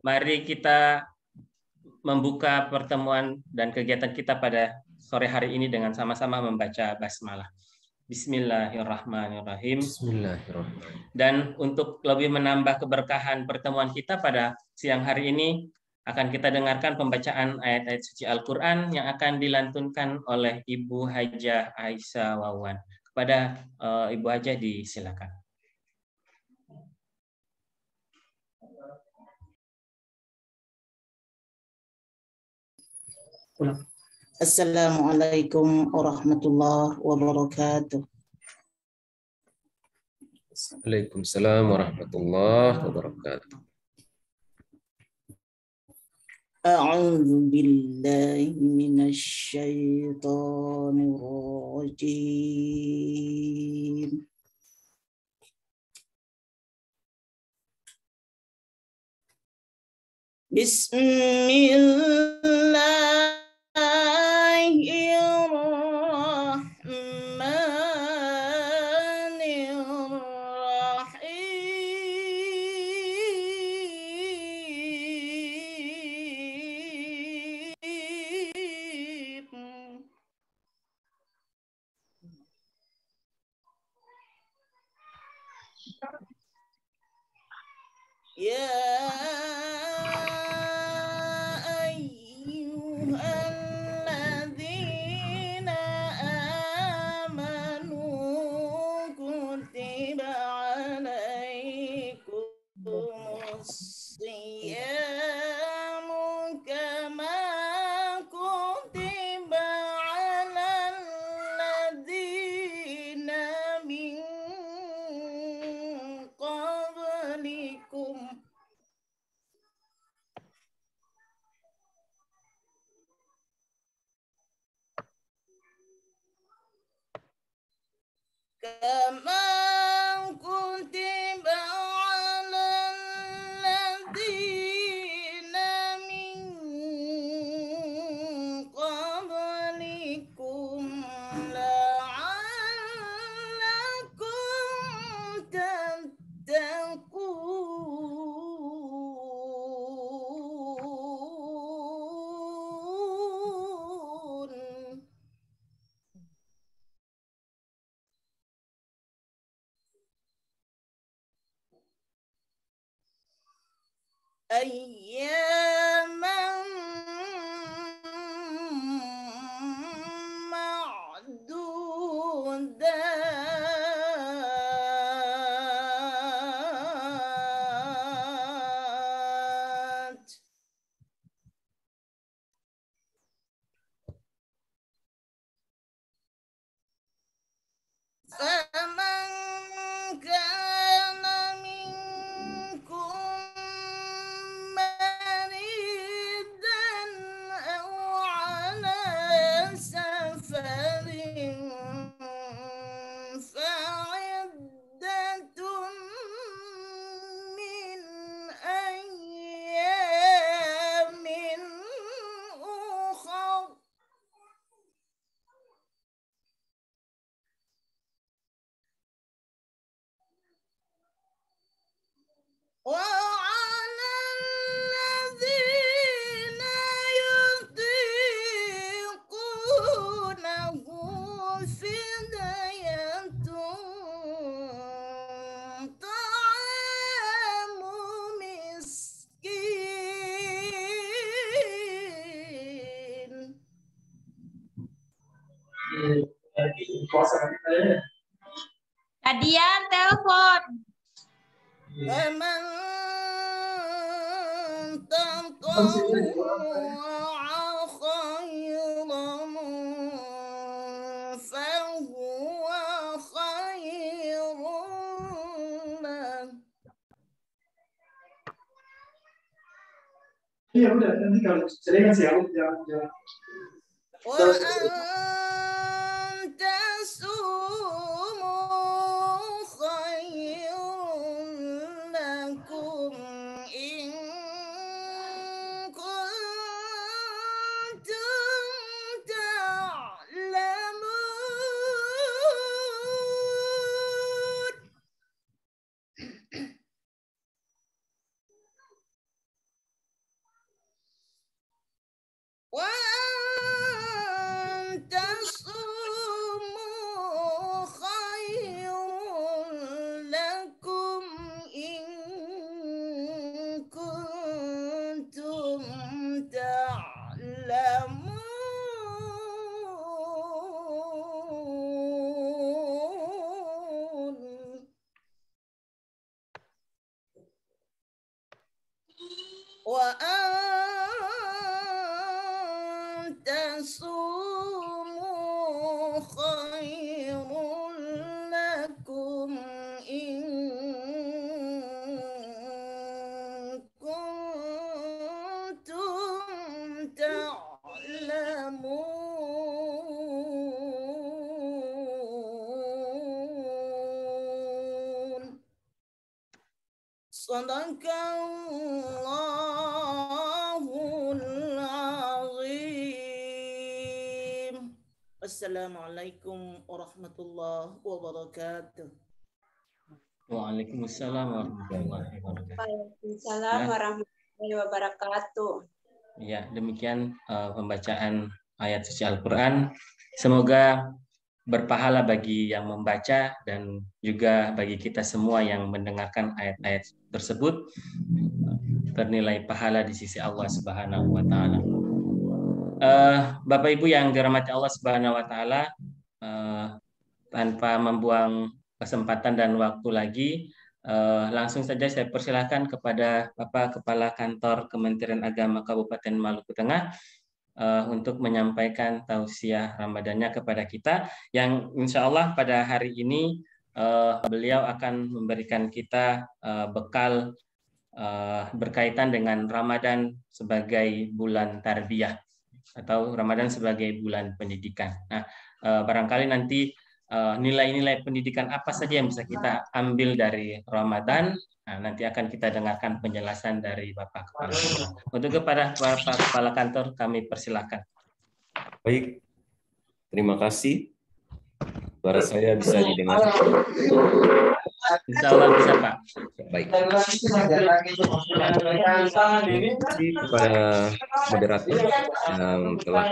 Mari kita membuka pertemuan dan kegiatan kita pada sore hari ini dengan sama-sama membaca basmalah. Bismillahirrahmanirrahim. Bismillahirrahmanirrahim. Dan untuk lebih menambah keberkahan pertemuan kita pada siang hari ini, akan kita dengarkan pembacaan ayat-ayat suci Al-Quran yang akan dilantunkan oleh Ibu Hajah Aisyah Wawan. Kepada Ibu Hajah disilakan. Assalamualaikum warahmatullahi wabarakatuh. Waalaikumsalam warahmatullahi wabarakatuh. A'udzu billahi minasy syaithanir rajim. Bismillahirrahmanirrahim. Ya ayyuhalladzina amanu kutiba alaikumus siyamu kama kutiba alal ladzina min qablikum kama kutiba alal ladzina min qablikum la'allakum tattaqun. Ayyaman ma'dudat. Faman kana minkum maridan aw ala safarin fa'iddatun min ayyamin ukhra. وعلى الذين يطيقونه فدية طعام مسكين. Kadian telepon. فمن تطوع خيرا فهو خير له. Iya udah, nanti kalau jadi kan siap jangan. وأن تصوموا خير لكم إن كنتم تعلمون. وأن تصوموا خير لكم إن كنتم تعلمون. صدق الله العظيم. Assalamualaikum warahmatullahi wabarakatuh. Waalaikumsalam warahmatullahi wabarakatuh. Waalaikumsalam warahmatullahi wabarakatuh. Ya, demikian pembacaan ayat suci Al-Quran. Semoga berpahala bagi yang membaca dan juga bagi kita semua yang mendengarkan ayat-ayat tersebut, bernilai pahala di sisi Allah Subhanahu wa Ta'ala. Bapak Ibu yang dirahmati Allah Subhanahu wa Ta'ala, tanpa membuang kesempatan dan waktu lagi, langsung saja saya persilahkan kepada Bapak Kepala Kantor Kementerian Agama Kabupaten Maluku Tengah untuk menyampaikan tausiah Ramadannya kepada kita, yang insya Allah pada hari ini beliau akan memberikan kita bekal berkaitan dengan Ramadan sebagai bulan tarbiyah atau Ramadan sebagai bulan pendidikan. Nah, barangkali nanti nilai-nilai pendidikan apa saja yang bisa kita ambil dari Ramadan. Nah, nanti akan kita dengarkan penjelasan dari Bapak Kepala Kantor. Untuk kepada Bapak Kepala Kantor, kami persilakan. Baik, terima kasih. Suara saya bisa didengar. Insya Allah bisa, Pak. Baik. Terima kasih kepada moderator yang telah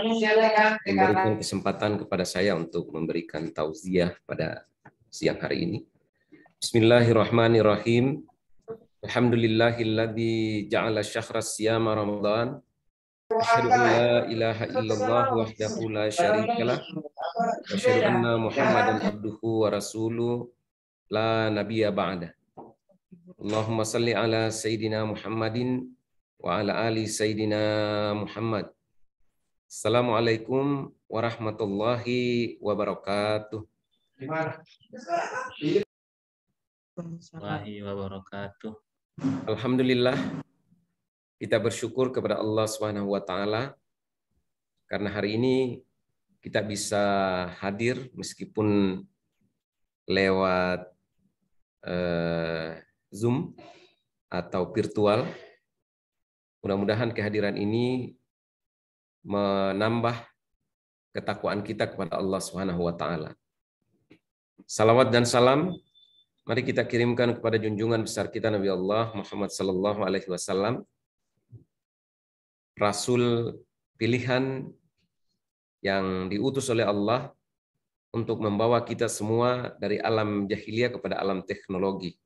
memberikan kesempatan kepada saya untuk memberikan tausiah pada siang hari ini. Bismillahirrahmanirrahim. Alhamdulillahilladzi ja'ala syahra siyama Ramadan. Asyhadu an la ilaha illallah wahdahu la syarikalah wa asyhadu anna Muhammadan abduhu wa rasuluh la nabiyya ba'da. Allahumma salli ala sayyidina Muhammadin wa ala ali sayyidina Muhammad. Assalamualaikum warahmatullahi wabarakatuh. Warahmatullahi wabarakatuh. Alhamdulillah, kita bersyukur kepada Allah Subhanahu wa Ta'ala karena hari ini kita bisa hadir meskipun lewat Zoom atau virtual. Mudah-mudahan kehadiran ini menambah ketakwaan kita kepada Allah Subhanahu wa Ta'ala. Salawat dan salam mari kita kirimkan kepada junjungan besar kita Nabi Allah Muhammad sallallahu alaihi wasallam, Rasul pilihan yang diutus oleh Allah untuk membawa kita semua dari alam jahiliyah kepada alam teknologi.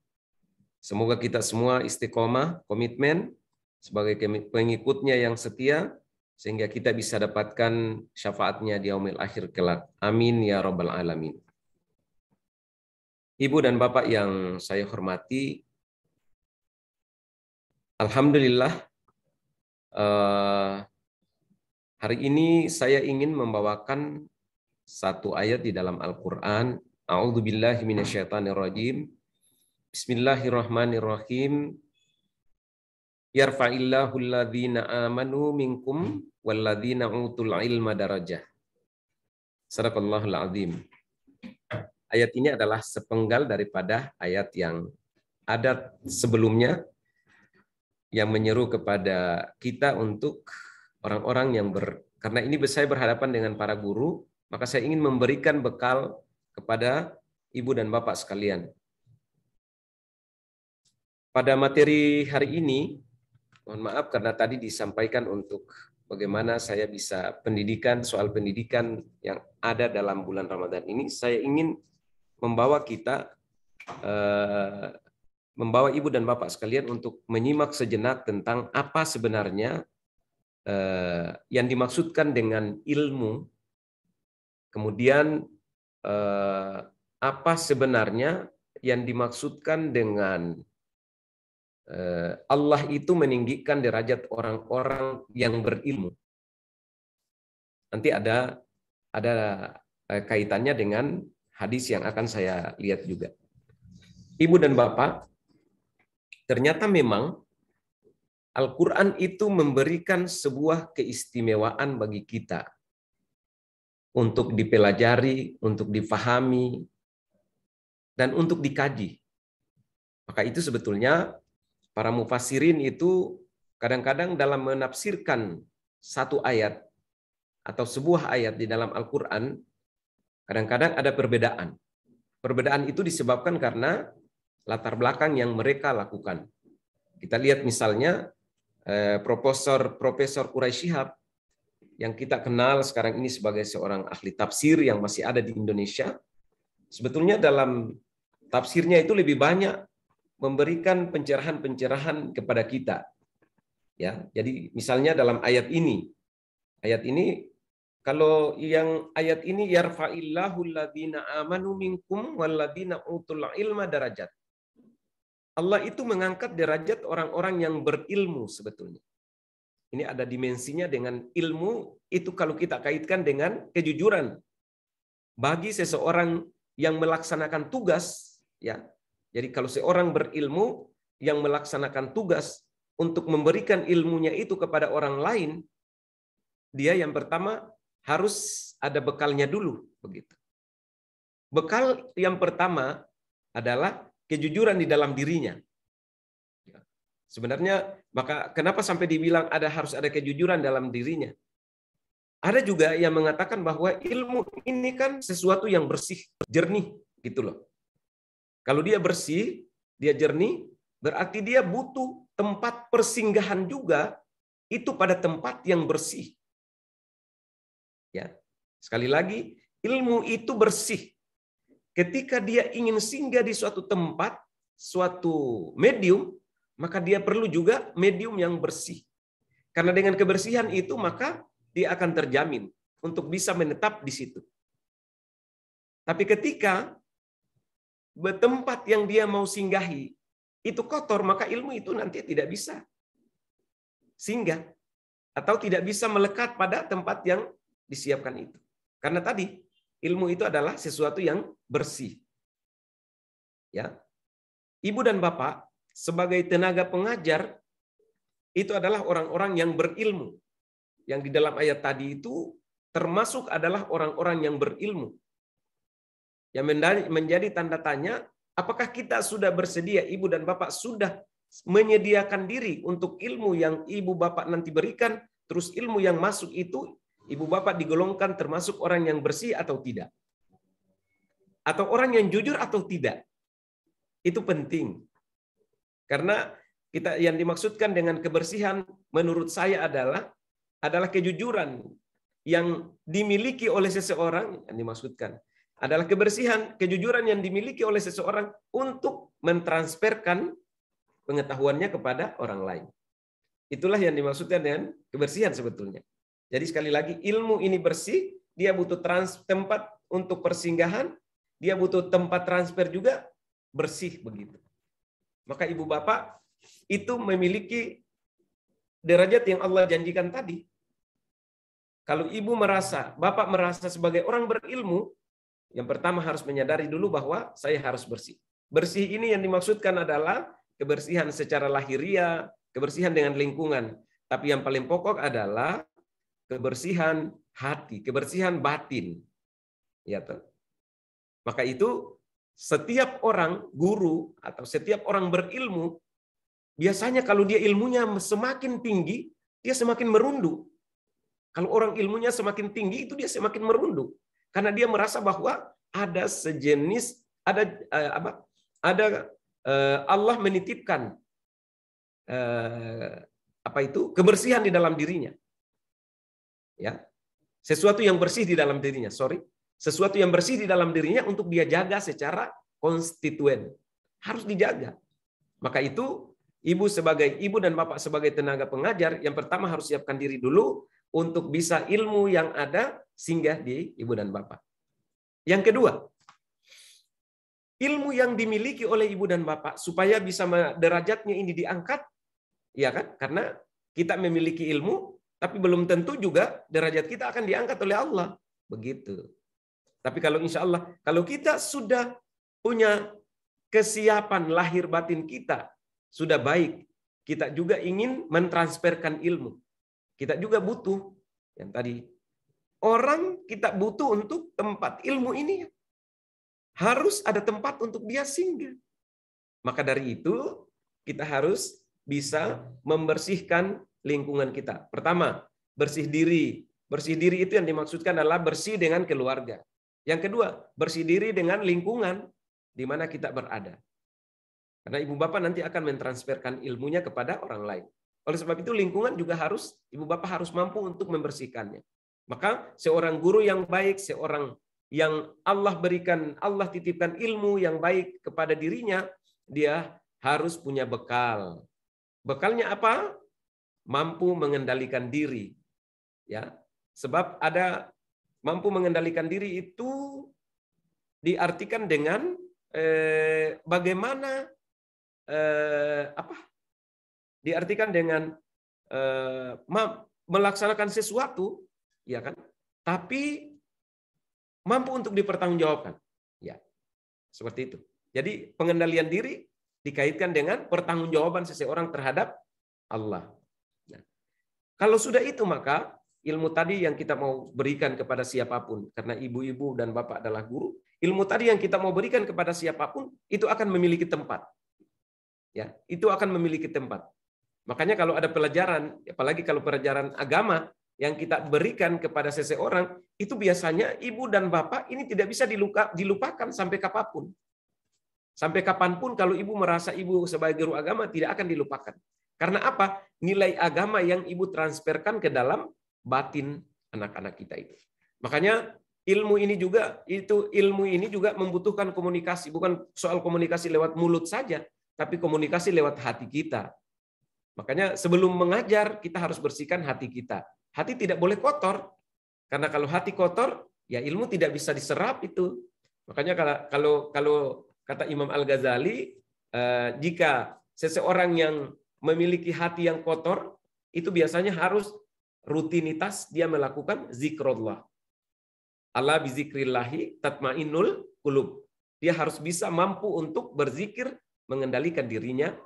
Semoga kita semua istiqomah, komitmen sebagai pengikutnya yang setia, sehingga kita bisa dapatkan syafaatnya di yaumil akhir kelak. Amin ya rabbal alamin. Ibu dan Bapak yang saya hormati, alhamdulillah, hari ini saya ingin membawakan satu ayat di dalam Al-Quran. A'udzubillahi minasyaitonirrajim. Bismillahirrahmanirrahim. Yarfa'illahu alladhina amanu minkum walladhina utul ilma darajah. Sadaqallahul azim. Ayat ini adalah sepenggal daripada ayat yang ada sebelumnya yang menyeru kepada kita untuk orang-orang yang karena ini saya berhadapan dengan para guru, maka saya ingin memberikan bekal kepada ibu dan bapak sekalian. Pada materi hari ini, mohon maaf karena tadi disampaikan untuk bagaimana saya bisa soal pendidikan yang ada dalam bulan Ramadan ini, saya ingin membawa kita, membawa ibu dan bapak sekalian untuk menyimak sejenak tentang apa sebenarnya yang dimaksudkan dengan ilmu, kemudian apa sebenarnya yang dimaksudkan dengan Allah itu meninggikan derajat orang-orang yang berilmu. Nanti ada kaitannya dengan hadis yang akan saya lihat juga. Ibu dan Bapak, ternyata memang Al-Quran itu memberikan sebuah keistimewaan bagi kita untuk dipelajari, untuk difahami, dan untuk dikaji. Maka itu sebetulnya para mufassirin itu kadang-kadang dalam menafsirkan satu ayat atau sebuah ayat di dalam Al-Quran, kadang-kadang ada perbedaan. Perbedaan itu disebabkan karena latar belakang yang mereka lakukan. Kita lihat misalnya Profesor Quraish Shihab yang kita kenal sekarang ini sebagai seorang ahli tafsir yang masih ada di Indonesia, sebetulnya dalam tafsirnya itu lebih banyak memberikan pencerahan-pencerahan kepada kita. Ya, jadi misalnya dalam ayat ini kalau yang ayat ini yarfa'illahu alladziina aamanu minkum walladzina utul ilma darajat. Allah itu mengangkat derajat orang-orang yang berilmu sebetulnya. Ini ada dimensinya dengan ilmu itu kalau kita kaitkan dengan kejujuran. Bagi seseorang yang melaksanakan tugas, ya. Jadi kalau seorang berilmu yang melaksanakan tugas untuk memberikan ilmunya itu kepada orang lain, dia yang pertama harus ada bekalnya dulu, begitu. Bekal yang pertama adalah kejujuran di dalam dirinya. Sebenarnya maka kenapa sampai dibilang harus ada kejujuran dalam dirinya? Ada juga yang mengatakan bahwa ilmu ini kan sesuatu yang bersih, jernih, gitu loh. Kalau dia bersih, dia jernih, berarti dia butuh tempat persinggahan juga itu pada tempat yang bersih. Ya. Sekali lagi, ilmu itu bersih. Ketika dia ingin singgah di suatu tempat, suatu medium, maka dia perlu juga medium yang bersih. Karena dengan kebersihan itu, maka dia akan terjamin untuk bisa menetap di situ. Tapi ketika tempat yang dia mau singgahi itu kotor, maka ilmu itu nanti tidak bisa singgah atau tidak bisa melekat pada tempat yang disiapkan itu. Karena tadi ilmu itu adalah sesuatu yang bersih. Ya. Ibu dan Bapak sebagai tenaga pengajar itu adalah orang-orang yang berilmu. Yang di dalam ayat tadi itu termasuk adalah orang-orang yang berilmu. Yang menjadi tanda tanya, apakah kita sudah bersedia, ibu dan bapak sudah menyediakan diri untuk ilmu yang ibu bapak nanti berikan, terus ilmu yang masuk itu, ibu bapak digolongkan termasuk orang yang bersih atau tidak? Atau orang yang jujur atau tidak? Itu penting. Karena kita yang dimaksudkan dengan kebersihan menurut saya adalah kejujuran yang dimiliki oleh seseorang, yang dimaksudkan adalah kebersihan, kejujuran yang dimiliki oleh seseorang untuk mentransferkan pengetahuannya kepada orang lain. Itulah yang dimaksudkan dengan kebersihan sebetulnya. Jadi sekali lagi, ilmu ini bersih, dia butuh tempat untuk persinggahan, dia butuh tempat transfer juga bersih begitu. Maka ibu bapak itu memiliki derajat yang Allah janjikan tadi. Kalau ibu merasa, bapak merasa sebagai orang berilmu, yang pertama harus menyadari dulu bahwa saya harus bersih. Bersih ini yang dimaksudkan adalah kebersihan secara lahiriah, kebersihan dengan lingkungan. Tapi yang paling pokok adalah kebersihan hati, kebersihan batin. Ya, toh. Maka itu setiap orang guru atau setiap orang berilmu, biasanya kalau dia ilmunya semakin tinggi, dia semakin merunduk. Kalau orang ilmunya semakin tinggi, itu dia semakin merunduk. Karena dia merasa bahwa ada sejenis, Allah menitipkan kebersihan di dalam dirinya. Ya, sesuatu yang bersih di dalam dirinya. Sesuatu yang bersih di dalam dirinya untuk dia jaga secara konstituen. Harus dijaga. Maka itu ibu dan bapak sebagai tenaga pengajar, yang pertama harus siapkan diri dulu untuk bisa ilmu yang ada singgah di ibu dan bapak. Yang kedua, ilmu yang dimiliki oleh ibu dan bapak supaya bisa derajatnya ini diangkat, ya kan? Karena kita memiliki ilmu, tapi belum tentu juga derajat kita akan diangkat oleh Allah. Begitu. Tapi kalau insya Allah, kalau kita sudah punya kesiapan lahir batin kita, sudah baik, kita juga ingin mentransferkan ilmu. Kita juga butuh, yang tadi, orang kita butuh untuk tempat ilmu ini. Harus ada tempat untuk dia singgah. Maka dari itu, kita harus bisa membersihkan lingkungan kita. Pertama, bersih diri. Bersih diri itu yang dimaksudkan adalah bersih dengan keluarga. Yang kedua, bersih diri dengan lingkungan di mana kita berada. Karena ibu bapak nanti akan mentransferkan ilmunya kepada orang lain. Oleh sebab itu lingkungan juga harus, ibu bapak harus mampu untuk membersihkannya. Maka seorang guru yang baik, seorang yang Allah berikan, Allah titipkan ilmu yang baik kepada dirinya, dia harus punya bekal. Bekalnya apa? Mampu mengendalikan diri. Ya, sebab ada mampu mengendalikan diri itu diartikan dengan bagaimana diartikan dengan melaksanakan sesuatu, ya kan? Tapi mampu untuk dipertanggungjawabkan. Ya. Seperti itu. Jadi pengendalian diri dikaitkan dengan pertanggungjawaban seseorang terhadap Allah. Nah, kalau sudah itu maka ilmu tadi yang kita mau berikan kepada siapapun, karena ibu-ibu dan bapak adalah guru, ilmu tadi yang kita mau berikan kepada siapapun itu akan memiliki tempat. Ya, itu akan memiliki tempat. Makanya kalau ada pelajaran, apalagi kalau pelajaran agama yang kita berikan kepada seseorang, itu biasanya ibu dan bapak ini tidak bisa dilupakan sampai kapanpun. Sampai kapanpun kalau ibu merasa ibu sebagai guru agama tidak akan dilupakan. Karena apa? Nilai agama yang ibu transferkan ke dalam batin anak-anak kita itu. Makanya ilmu ini juga membutuhkan komunikasi, bukan soal komunikasi lewat mulut saja, tapi komunikasi lewat hati kita. Makanya sebelum mengajar kita harus bersihkan hati kita. Hati tidak boleh kotor. Karena kalau hati kotor, ya ilmu tidak bisa diserap itu. Makanya kalau kata Imam Al-Ghazali, jika seseorang yang memiliki hati yang kotor, itu biasanya harus rutinitas dia melakukan zikrullah. Ala bizikrillahi tatmainnul qulub. Dia harus bisa mampu untuk berzikir, mengendalikan dirinya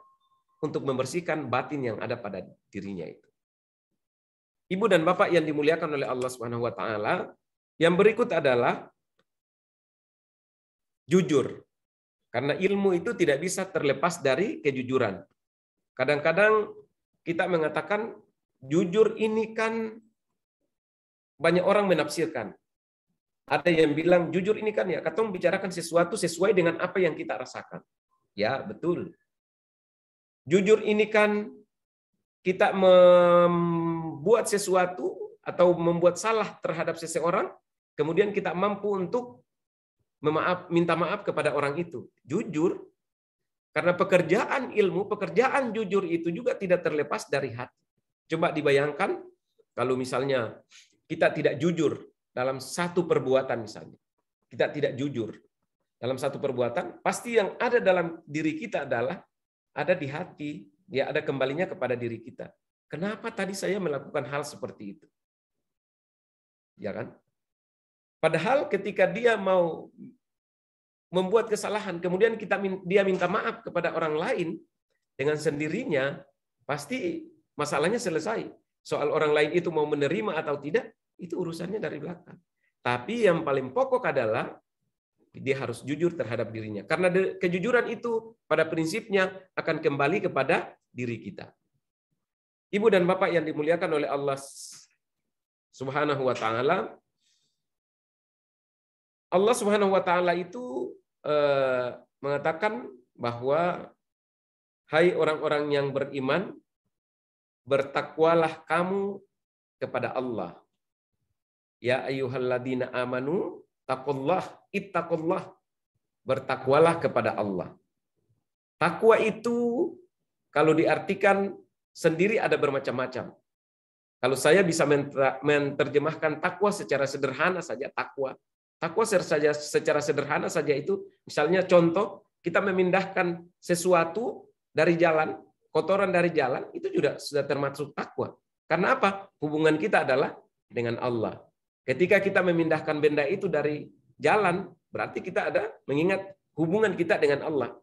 untuk membersihkan batin yang ada pada dirinya itu. Ibu dan bapak yang dimuliakan oleh Allah Subhanahu wa taala, yang berikut adalah jujur. Karena ilmu itu tidak bisa terlepas dari kejujuran. Kadang-kadang kita mengatakan jujur ini kan banyak orang menafsirkan. Ada yang bilang jujur ini kan ya katong bicarakan sesuatu sesuai dengan apa yang kita rasakan. Ya, betul. Jujur ini kan kita membuat sesuatu atau membuat salah terhadap seseorang, kemudian kita mampu untuk minta maaf kepada orang itu. Jujur. Karena pekerjaan ilmu, pekerjaan jujur itu juga tidak terlepas dari hati. Coba dibayangkan kalau misalnya kita tidak jujur dalam satu perbuatan misalnya. Kita tidak jujur dalam satu perbuatan, pasti yang ada dalam diri kita adalah ada di hati. Ya, ada kembalinya kepada diri kita. Kenapa tadi saya melakukan hal seperti itu? Ya kan? Padahal ketika dia mau membuat kesalahan, kemudian dia minta maaf kepada orang lain, dengan sendirinya, pasti masalahnya selesai. Soal orang lain itu mau menerima atau tidak, itu urusannya dari belakang. Tapi yang paling pokok adalah dia harus jujur terhadap dirinya. Karena kejujuran itu pada prinsipnya akan kembali kepada diri kita. Ibu dan bapak yang dimuliakan oleh Allah Subhanahu wa taala, Allah Subhanahu wa taala itu mengatakan bahwa hai orang-orang yang beriman, bertakwalah kamu kepada Allah. Ya ayyuhalladzina amanu taqullah ittaqullah. Bertakwalah kepada Allah. Takwa itu kalau diartikan sendiri ada bermacam-macam. Kalau saya bisa menerjemahkan takwa secara sederhana saja, takwa Takwa secara sederhana saja itu, misalnya contoh, kita memindahkan sesuatu dari jalan, kotoran dari jalan, itu juga sudah termasuk takwa. Karena apa? Hubungan kita adalah dengan Allah. Ketika kita memindahkan benda itu dari jalan, berarti kita ada mengingat hubungan kita dengan Allah.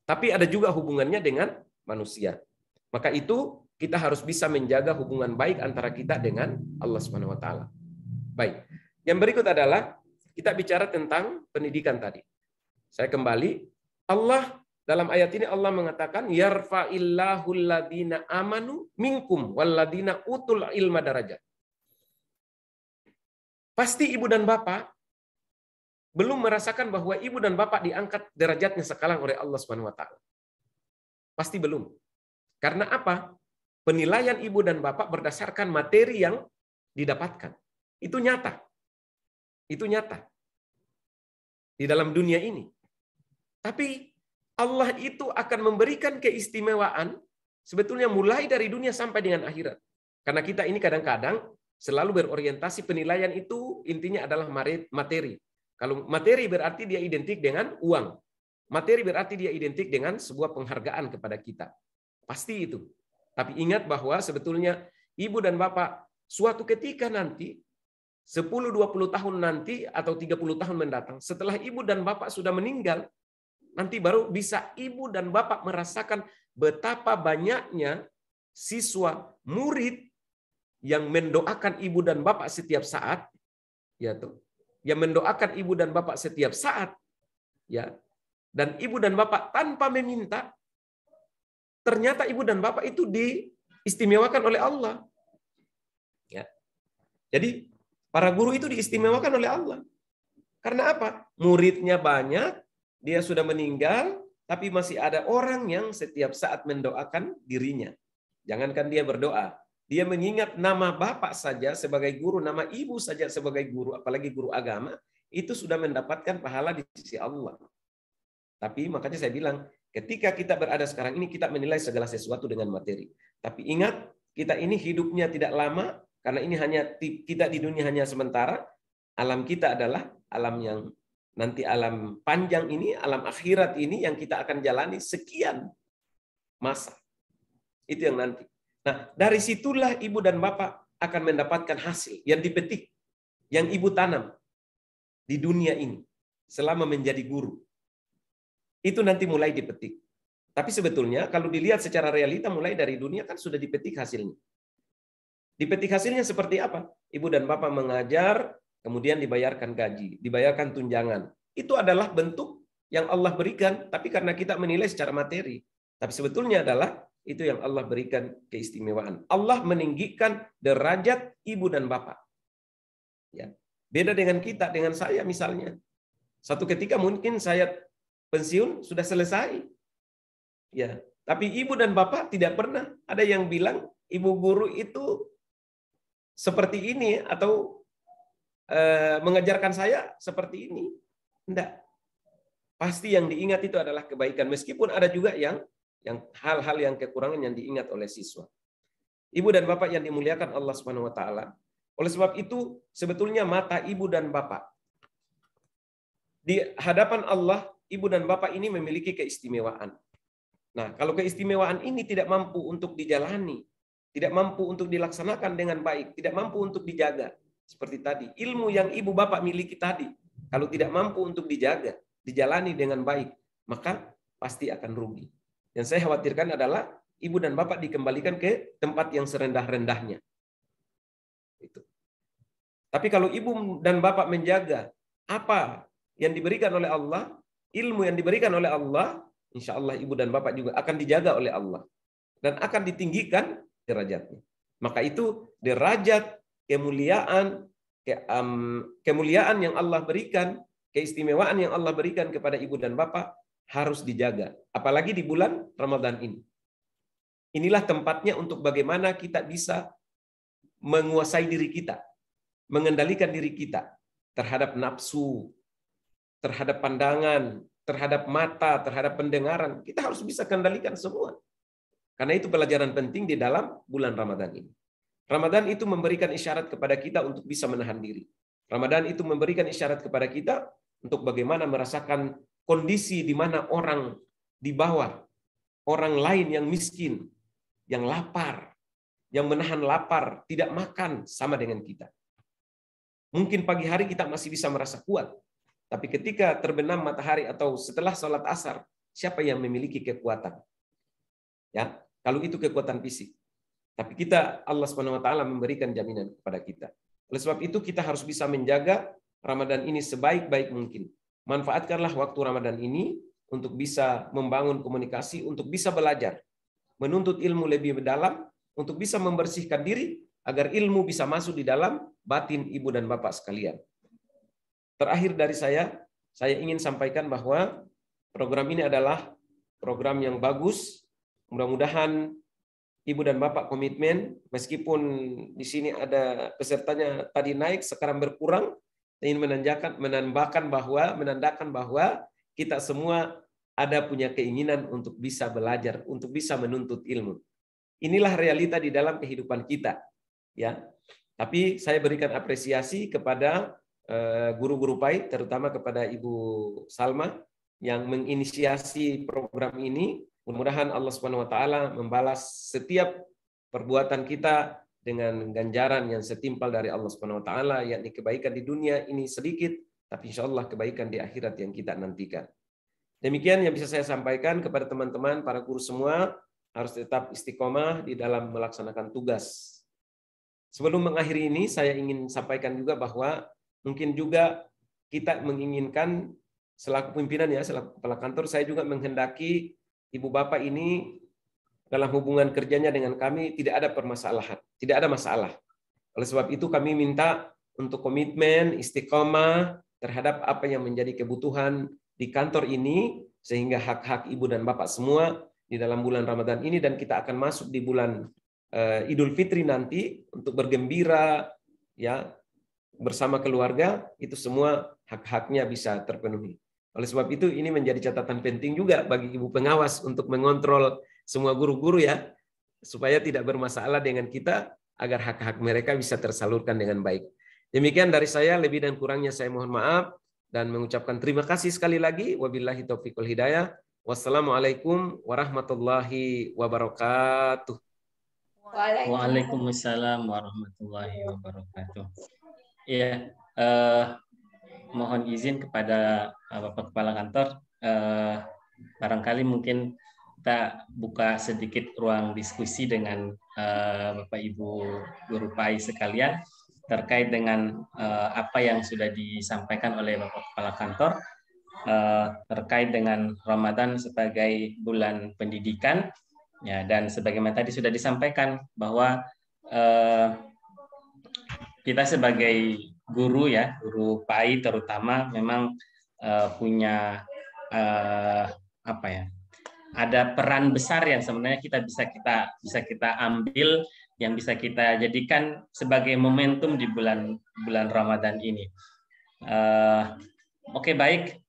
Tapi ada juga hubungannya dengan manusia. Maka itu kita harus bisa menjaga hubungan baik antara kita dengan Allah Subhanahu wa taala. Baik. Yang berikut adalah kita bicara tentang pendidikan tadi. Saya kembali, Allah dalam ayat ini Allah mengatakan yarfa'illahu alladhina amanu minkum walladhina utul ilma darajat. Pasti ibu dan bapak belum merasakan bahwa ibu dan bapak diangkat derajatnya sekarang oleh Allah Subhanahu wa taala. Pasti belum. Karena apa? Penilaian ibu dan bapak berdasarkan materi yang didapatkan. Itu nyata. Itu nyata. Di dalam dunia ini. Tapi Allah itu akan memberikan keistimewaan sebetulnya mulai dari dunia sampai dengan akhirat. Karena kita ini kadang-kadang selalu berorientasi penilaian itu intinya adalah materi. Kalau materi berarti dia identik dengan uang. Materi berarti dia identik dengan sebuah penghargaan kepada kita. Pasti itu. Tapi ingat bahwa sebetulnya ibu dan bapak suatu ketika nanti 10-20 tahun nanti atau 30 tahun mendatang, setelah ibu dan bapak sudah meninggal, nanti baru bisa ibu dan bapak merasakan betapa banyaknya siswa, murid yang mendoakan ibu dan bapak setiap saat, ya tuh, yang mendoakan ibu dan bapak setiap saat, ya, dan ibu dan bapak tanpa meminta, ternyata ibu dan bapak itu diistimewakan oleh Allah. Ya. Jadi para guru itu diistimewakan oleh Allah. Karena apa? Muridnya banyak, dia sudah meninggal, tapi masih ada orang yang setiap saat mendoakan dirinya. Jangankan dia berdoa, dia mengingat nama bapak saja sebagai guru, nama ibu saja sebagai guru, apalagi guru agama, itu sudah mendapatkan pahala di sisi Allah. Tapi makanya saya bilang, ketika kita berada sekarang ini, kita menilai segala sesuatu dengan materi. Tapi ingat, kita ini hidupnya tidak lama, karena ini hanya kita di dunia hanya sementara. Alam kita adalah alam yang nanti alam panjang ini, alam akhirat ini yang kita akan jalani sekian masa. Itu yang nanti. Nah, dari situlah ibu dan bapak akan mendapatkan hasil yang dipetik, yang ibu tanam di dunia ini selama menjadi guru. Itu nanti mulai dipetik. Tapi sebetulnya kalau dilihat secara realita mulai dari dunia kan sudah dipetik hasilnya. Dipetik hasilnya seperti apa? Ibu dan bapak mengajar, kemudian dibayarkan gaji, dibayarkan tunjangan. Itu adalah bentuk yang Allah berikan, tapi karena kita menilai secara materi. Tapi sebetulnya adalah itu yang Allah berikan keistimewaan. Allah meninggikan derajat ibu dan bapak. Ya. Beda dengan kita, dengan saya misalnya. Satu ketika mungkin saya pensiun sudah selesai. Ya, tapi ibu dan bapak tidak pernah ada yang bilang ibu guru itu seperti ini atau mengajarkan saya seperti ini. Tidak. Pasti yang diingat itu adalah kebaikan. Meskipun ada juga yang hal-hal yang kekurangan yang diingat oleh siswa. Ibu dan bapak yang dimuliakan Allah Subhanahu wa taala. Oleh sebab itu sebetulnya mata ibu dan bapak di hadapan Allah, ibu dan bapak ini memiliki keistimewaan. Nah, kalau keistimewaan ini tidak mampu untuk dijalani, tidak mampu untuk dilaksanakan dengan baik, tidak mampu untuk dijaga. Seperti tadi, ilmu yang ibu bapak miliki tadi, kalau tidak mampu untuk dijaga, dijalani dengan baik, maka pasti akan rugi. Yang saya khawatirkan adalah ibu dan bapak dikembalikan ke tempat yang serendah-rendahnya. Itu. Tapi kalau ibu dan bapak menjaga apa yang diberikan oleh Allah, ilmu yang diberikan oleh Allah, insya Allah ibu dan bapak juga akan dijaga oleh Allah. Dan akan ditinggikan derajatnya. Maka itu derajat kemuliaan yang Allah berikan, keistimewaan yang Allah berikan kepada ibu dan bapak harus dijaga. Apalagi di bulan Ramadan ini. Inilah tempatnya untuk bagaimana kita bisa menguasai diri kita, mengendalikan diri kita terhadap nafsu, terhadap pandangan, terhadap mata, terhadap pendengaran. Kita harus bisa kendalikan semua. Karena itu pelajaran penting di dalam bulan Ramadan ini. Ramadan itu memberikan isyarat kepada kita untuk bisa menahan diri. Ramadan itu memberikan isyarat kepada kita untuk bagaimana merasakan kondisi di mana orang di bawah, orang lain yang miskin, yang lapar, yang menahan lapar, tidak makan sama dengan kita. Mungkin pagi hari kita masih bisa merasa kuat, tapi ketika terbenam matahari atau setelah sholat asar, siapa yang memiliki kekuatan? Ya, kalau itu kekuatan fisik. Tapi kita, Allah SWT memberikan jaminan kepada kita. Oleh sebab itu kita harus bisa menjaga Ramadan ini sebaik-baik mungkin. Manfaatkanlah waktu Ramadan ini untuk bisa membangun komunikasi, untuk bisa belajar, menuntut ilmu lebih mendalam, untuk bisa membersihkan diri agar ilmu bisa masuk di dalam batin ibu dan bapak sekalian. Terakhir dari saya ingin sampaikan bahwa program ini adalah program yang bagus. Mudah-mudahan ibu dan bapak komitmen, meskipun di sini ada pesertanya tadi naik, sekarang berkurang, ingin menandakan bahwa kita semua ada punya keinginan untuk bisa belajar, untuk bisa menuntut ilmu. Inilah realita di dalam kehidupan kita, ya. Tapi saya berikan apresiasi kepada guru-guru PAI, terutama kepada Ibu Salma yang menginisiasi program ini. Mudah-mudahan Allah SWT membalas setiap perbuatan kita dengan ganjaran yang setimpal dari Allah SWT, yakni kebaikan di dunia ini sedikit, tapi insya Allah kebaikan di akhirat yang kita nantikan. Demikian yang bisa saya sampaikan kepada teman-teman, para guru semua, harus tetap istiqomah di dalam melaksanakan tugas. Sebelum mengakhiri ini, saya ingin sampaikan juga bahwa mungkin juga kita menginginkan selaku pimpinan, ya, selaku kepala kantor, saya juga menghendaki ibu bapak ini dalam hubungan kerjanya dengan kami tidak ada permasalahan, tidak ada masalah. Oleh sebab itu kami minta untuk komitmen, istiqomah terhadap apa yang menjadi kebutuhan di kantor ini, sehingga hak-hak ibu dan bapak semua di dalam bulan Ramadan ini, dan kita akan masuk di bulan Idul Fitri nanti untuk bergembira, ya, bersama keluarga, itu semua hak-haknya bisa terpenuhi. Oleh sebab itu ini menjadi catatan penting juga bagi ibu pengawas untuk mengontrol semua guru-guru, ya, supaya tidak bermasalah dengan kita, agar hak-hak mereka bisa tersalurkan dengan baik. Demikian dari saya, lebih dan kurangnya saya mohon maaf dan mengucapkan terima kasih sekali lagi. Wabillahi taufiq wal hidayah. Wassalamualaikum warahmatullahi wabarakatuh. Waalaikumsalam warahmatullahi wabarakatuh. Iya, mohon izin kepada Bapak Kepala Kantor, barangkali mungkin kita buka sedikit ruang diskusi dengan Bapak Ibu Guru PAI sekalian terkait dengan apa yang sudah disampaikan oleh Bapak Kepala Kantor terkait dengan Ramadan sebagai bulan pendidikan, ya, dan sebagaimana tadi sudah disampaikan bahwa kita sebagai guru, ya, guru PAI terutama memang punya apa ya? Ada peran besar yang sebenarnya bisa kita ambil, yang bisa kita jadikan sebagai momentum di bulan Ramadan ini. Oke, baik.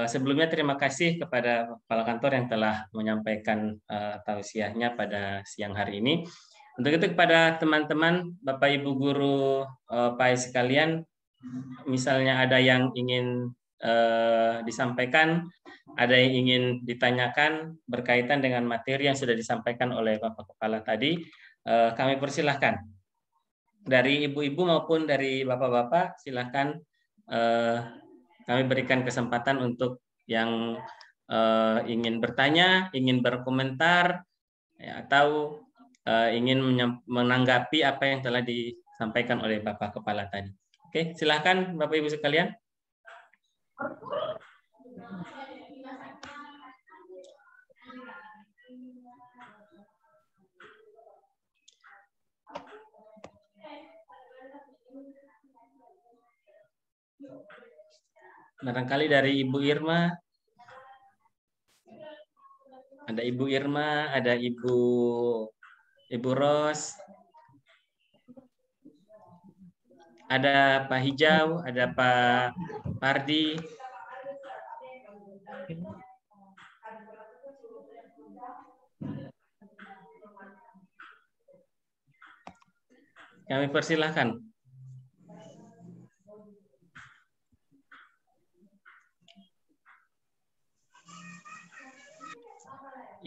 Sebelumnya terima kasih kepada Kepala Kantor yang telah menyampaikan tausiahnya pada siang hari ini. Untuk itu kepada teman-teman, Bapak Ibu guru PAI sekalian, misalnya ada yang ingin disampaikan, ada yang ingin ditanyakan berkaitan dengan materi yang sudah disampaikan oleh Bapak Kepala tadi, kami persilahkan. Dari ibu-ibu maupun dari bapak-bapak, silahkan kami berikan kesempatan untuk yang ingin bertanya, ingin berkomentar, ya, atau ingin menanggapi apa yang telah disampaikan oleh Bapak Kepala tadi. Oke, silahkan Bapak Ibu sekalian. Barangkali dari Ibu Irma. Ada Ibu Irma, ada Ibu Ros, ada Pak Hijau, ada Pak Pardi. Kami persilahkan.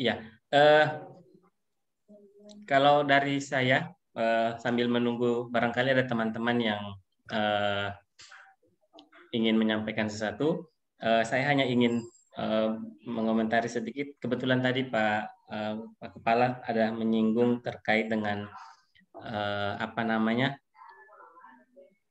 Iya, kalau dari saya sambil menunggu barangkali ada teman-teman yang ingin menyampaikan sesuatu, saya hanya ingin mengomentari sedikit. Kebetulan tadi Pak Kepala ada menyinggung terkait dengan apa namanya,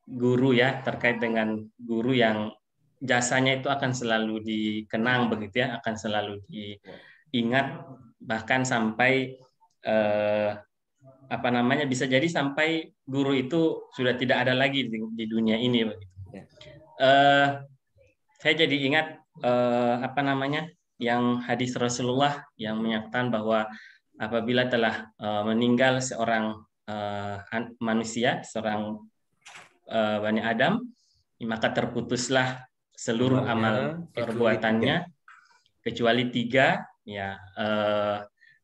guru ya, terkait dengan guru yang jasanya itu akan selalu dikenang begitu ya, akan selalu diingat, bahkan sampai apa namanya, bisa jadi sampai guru itu sudah tidak ada lagi di dunia ini begitu. Saya jadi ingat apa namanya, yang hadis Rasulullah yang menyatakan bahwa apabila telah meninggal seorang manusia, seorang Bani Adam, maka terputuslah seluruh amal perbuatannya kecuali 3, ya,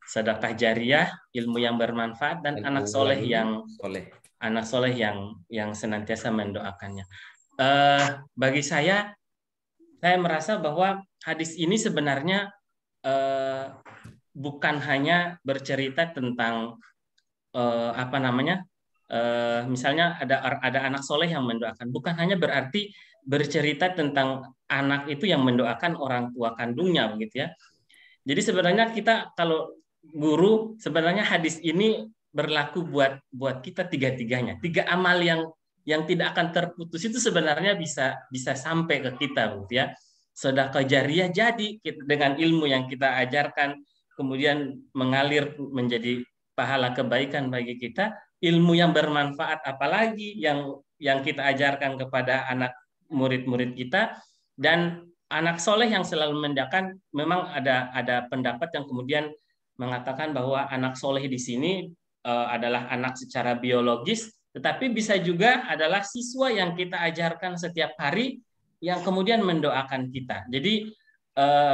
sedekah jariah, ilmu yang bermanfaat, dan anak soleh yang senantiasa mendoakannya. Bagi saya merasa bahwa hadis ini sebenarnya bukan hanya bercerita tentang apa namanya, misalnya ada anak soleh yang mendoakan, bukan hanya berarti bercerita tentang anak itu yang mendoakan orang tua kandungnya begitu ya. Jadi sebenarnya kita kalau guru, sebenarnya hadis ini berlaku buat kita tiga-tiganya. 3 amal yang tidak akan terputus itu sebenarnya bisa sampai ke kita begitu ya. Sedekah jariah jadi dengan ilmu yang kita ajarkan kemudian mengalir menjadi pahala kebaikan bagi kita. Ilmu yang bermanfaat apalagi yang kita ajarkan kepada anak murid-murid kita, dan anak soleh yang selalu mendoakan. Memang ada pendapat yang kemudian mengatakan bahwa anak soleh di sini adalah anak secara biologis, tetapi bisa juga adalah siswa yang kita ajarkan setiap hari yang kemudian mendoakan kita. Jadi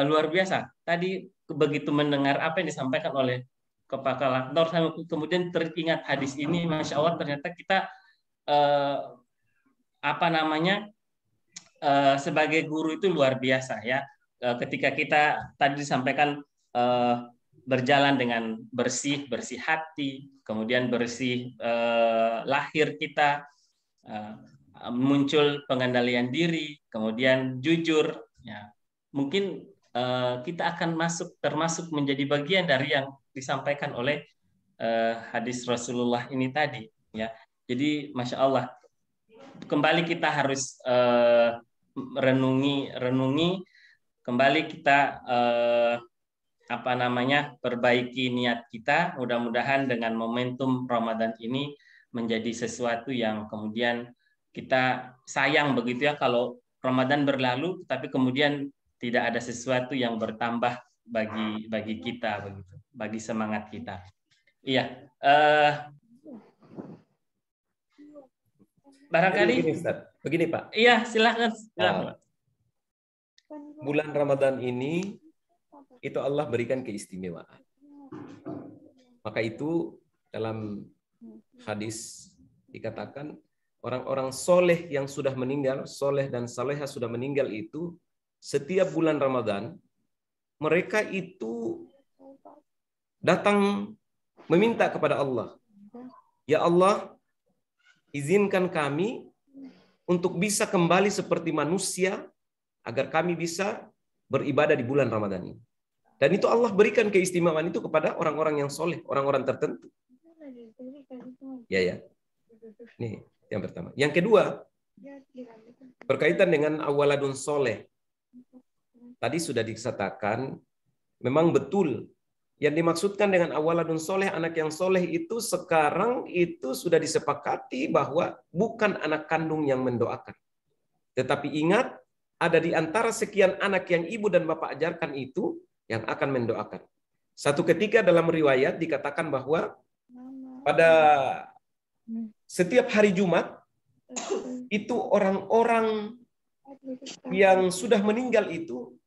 luar biasa. Tadi begitu mendengar apa yang disampaikan oleh Kepala Kantor, saya kemudian teringat hadis ini. Masya Allah, ternyata kita apa namanya, sebagai guru itu luar biasa ya. Ketika kita tadi disampaikan berjalan dengan bersih hati, kemudian bersih lahir kita, muncul pengendalian diri, kemudian jujur, ya mungkin kita akan termasuk menjadi bagian dari yang disampaikan oleh hadis Rasulullah ini tadi, ya. Jadi masya Allah, kembali kita harus renungi kembali, kita apa namanya, perbaiki niat kita. Mudah-mudahan dengan momentum Ramadan ini menjadi sesuatu yang kemudian kita sayang begitu ya, kalau Ramadan berlalu tapi kemudian tidak ada sesuatu yang bertambah bagi kita begitu, bagi semangat kita. Iya, barangkali begini Pak. Iya, silakan. Bulan Ramadan ini itu Allah berikan keistimewaan. Maka itu dalam hadis dikatakan orang-orang soleh yang sudah meninggal, soleh dan saleha sudah meninggal itu setiap bulan Ramadan mereka itu datang meminta kepada Allah, ya Allah, izinkan kami untuk bisa kembali seperti manusia agar kami bisa beribadah di bulan Ramadan ini. Dan itu Allah berikan keistimewaan itu kepada orang-orang yang soleh, orang-orang tertentu. Ya. Nih, yang pertama. Yang kedua, berkaitan dengan awaladun soleh. Tadi sudah dikatakan, memang betul. Yang dimaksudkan dengan awaladun soleh, anak yang soleh itu sekarang itu sudah disepakati bahwa bukan anak kandung yang mendoakan. Tetapi ingat, ada di antara sekian anak yang ibu dan bapak ajarkan itu yang akan mendoakan. Satu ketika dalam riwayat dikatakan bahwa pada setiap hari Jumat itu orang-orang yang sudah meninggal itu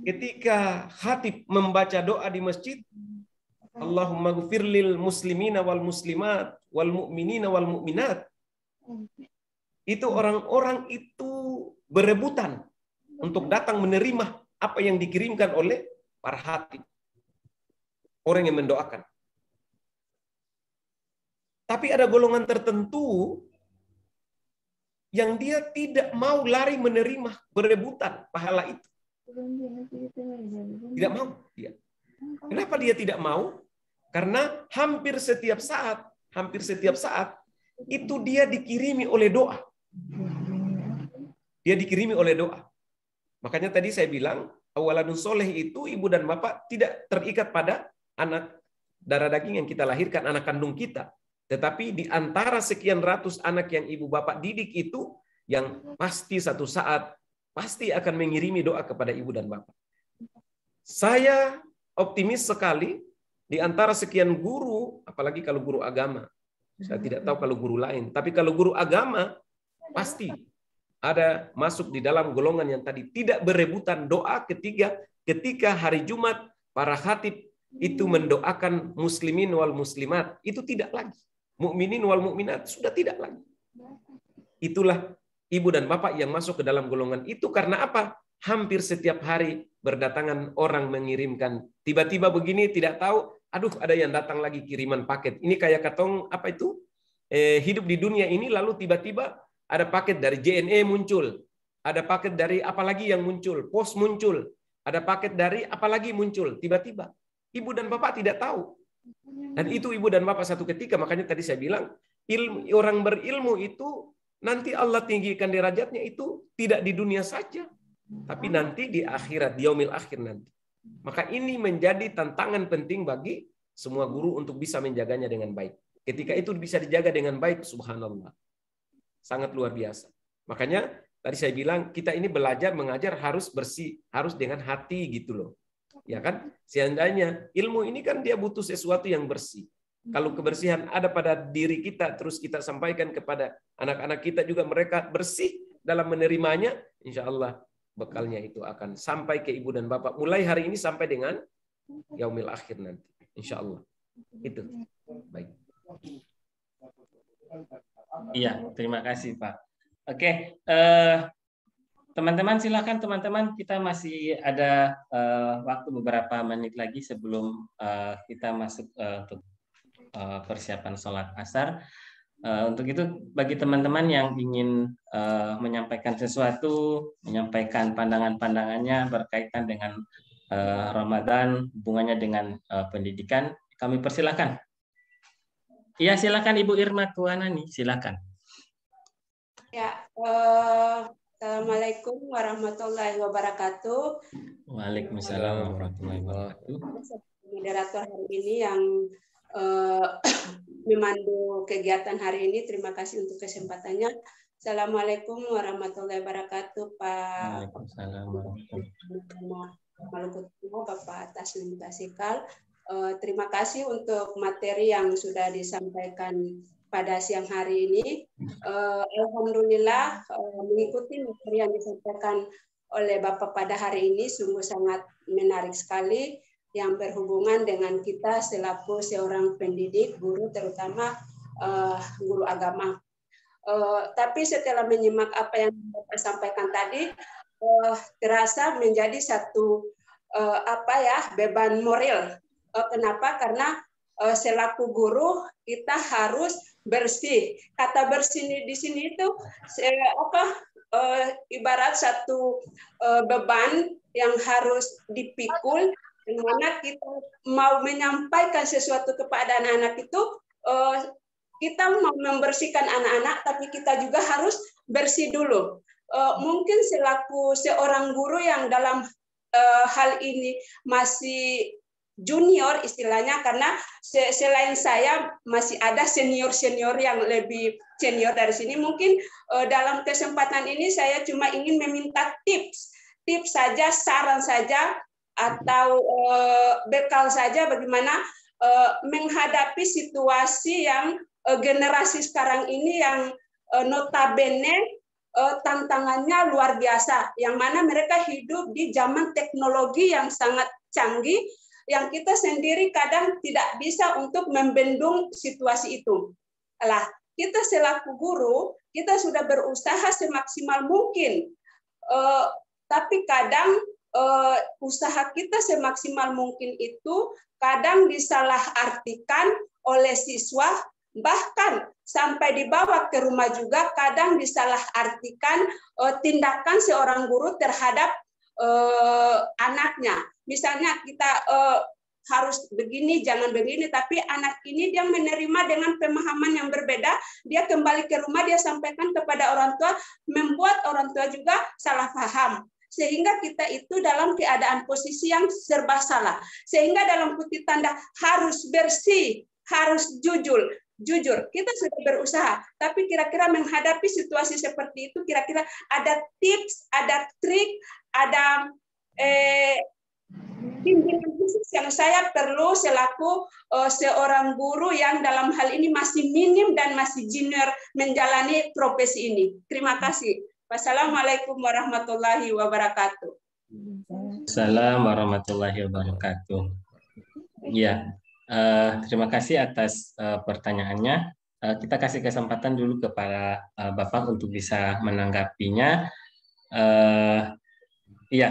ketika khatib membaca doa di masjid, Allahumma ghfir lil muslimina wal muslimat wal mu'minina wal mu'minat, itu orang-orang itu berebutan untuk datang menerima apa yang dikirimkan oleh para khatib. orang yang mendoakan. Tapi ada golongan tertentu yang dia tidak mau lari menerima berebutan pahala itu. Tidak mau dia. Kenapa dia tidak mau? Karena hampir setiap saat itu dia dikirimi oleh doa. Dia dikirimi oleh doa. Makanya tadi saya bilang, awaladun soleh itu ibu dan bapak tidak terikat pada anak darah daging yang kita lahirkan, anak kandung kita. Tetapi di antara sekian ratus anak yang ibu bapak didik itu, yang pasti satu saat pasti akan mengirimi doa kepada ibu dan bapak. Saya optimis sekali di antara sekian guru, apalagi kalau guru agama. Saya tidak tahu kalau guru lain, tapi kalau guru agama pasti ada masuk di dalam golongan yang tadi tidak berebutan doa ketika hari Jumat para khatib itu mendoakan muslimin wal muslimat, itu tidak lagi. Mukminin wal mukminat sudah tidak lagi. Itulah ibu dan bapak yang masuk ke dalam golongan itu karena apa? Hampir setiap hari berdatangan orang mengirimkan. Tiba-tiba begini tidak tahu, aduh ada yang datang lagi kiriman paket. Ini kayak katong apa itu? Hidup di dunia ini lalu tiba-tiba ada paket dari JNE muncul. Ada paket dari apalagi yang muncul, pos muncul. Ada paket dari apalagi muncul. Tiba-tiba. Ibu dan bapak tidak tahu. Dan itu ibu dan bapak satu ketika, makanya tadi saya bilang, orang berilmu itu nanti Allah tinggikan derajatnya itu tidak di dunia saja, tapi nanti di akhirat, di yaumil akhir nanti. Maka ini menjadi tantangan penting bagi semua guru untuk bisa menjaganya dengan baik. Ketika itu bisa dijaga dengan baik, subhanallah. Sangat luar biasa. Makanya tadi saya bilang, kita ini belajar, mengajar harus bersih, harus dengan hati gitu loh. Ya kan? Seandainya ilmu ini kan dia butuh sesuatu yang bersih. Kalau kebersihan ada pada diri kita, terus kita sampaikan kepada anak-anak kita juga mereka bersih dalam menerimanya, insya Allah bekalnya itu akan sampai ke ibu dan bapak. Mulai hari ini sampai dengan yaumil akhir nanti. Insya Allah. Itu. Baik. Iya, terima kasih Pak. Oke, teman-teman silakan teman-teman, kita masih ada waktu beberapa menit lagi sebelum kita masuk untuk persiapan sholat asar. Untuk itu bagi teman-teman yang ingin menyampaikan sesuatu, menyampaikan pandangan-pandangannya berkaitan dengan Ramadan, hubungannya dengan pendidikan, kami persilakan. Iya, silakan Ibu Irma Tuanani, silakan. Ya, Assalamualaikum warahmatullahi wabarakatuh. Waalaikumsalam warahmatullahi wabarakatuh. Moderator hari ini yang memandu kegiatan hari ini, terima kasih untuk kesempatannya. Assalamualaikum warahmatullahi wabarakatuh, Pak. Waalaikumsalam warahmatullahi wabarakatuh, Bapak Taslim Tasikal. Terima kasih untuk materi yang sudah disampaikan pada siang hari ini. Alhamdulillah mengikuti materi yang disampaikan oleh Bapak pada hari ini sungguh sangat menarik sekali yang berhubungan dengan kita selaku seorang pendidik, guru, terutama guru agama. Tapi setelah menyimak apa yang Bapak sampaikan tadi, terasa menjadi satu beban moral. Kenapa? Karena selaku guru kita harus bersih. Kata bersih di sini itu ibarat satu beban yang harus dipikul, di mana kita mau menyampaikan sesuatu kepada anak-anak itu, kita mau membersihkan anak-anak, tapi kita juga harus bersih dulu. Mungkin selaku seorang guru yang dalam hal ini masih junior istilahnya, karena selain saya masih ada senior-senior yang lebih senior dari sini. Mungkin dalam kesempatan ini saya cuma ingin meminta tips saja, saran saja, atau bekal saja bagaimana menghadapi situasi yang generasi sekarang ini yang notabene tantangannya luar biasa, yang mana mereka hidup di zaman teknologi yang sangat canggih, yang kita sendiri kadang tidak bisa untuk membendung situasi itu. Lah, kita selaku guru, kita sudah berusaha semaksimal mungkin, tapi kadang usaha kita semaksimal mungkin itu kadang disalahartikan oleh siswa, bahkan sampai dibawa ke rumah juga kadang disalahartikan tindakan seorang guru terhadap anaknya. Misalnya kita harus begini, jangan begini, tapi anak ini dia menerima dengan pemahaman yang berbeda, dia kembali ke rumah, dia sampaikan kepada orang tua, membuat orang tua juga salah paham. Sehingga kita itu dalam keadaan posisi yang serba salah. Sehingga dalam kutip tanda harus bersih, harus jujur. Kita sudah berusaha, tapi kira-kira menghadapi situasi seperti itu, kira-kira ada tips, ada trik, ada bimbingan khusus yang saya perlu selaku seorang guru yang dalam hal ini masih minim dan masih junior menjalani profesi ini. Terima kasih. Wassalamualaikum warahmatullahi wabarakatuh. Assalamualaikum warahmatullahi wabarakatuh. Ya, terima kasih atas pertanyaannya. Kita kasih kesempatan dulu kepada Bapak untuk bisa menanggapinya. Iya,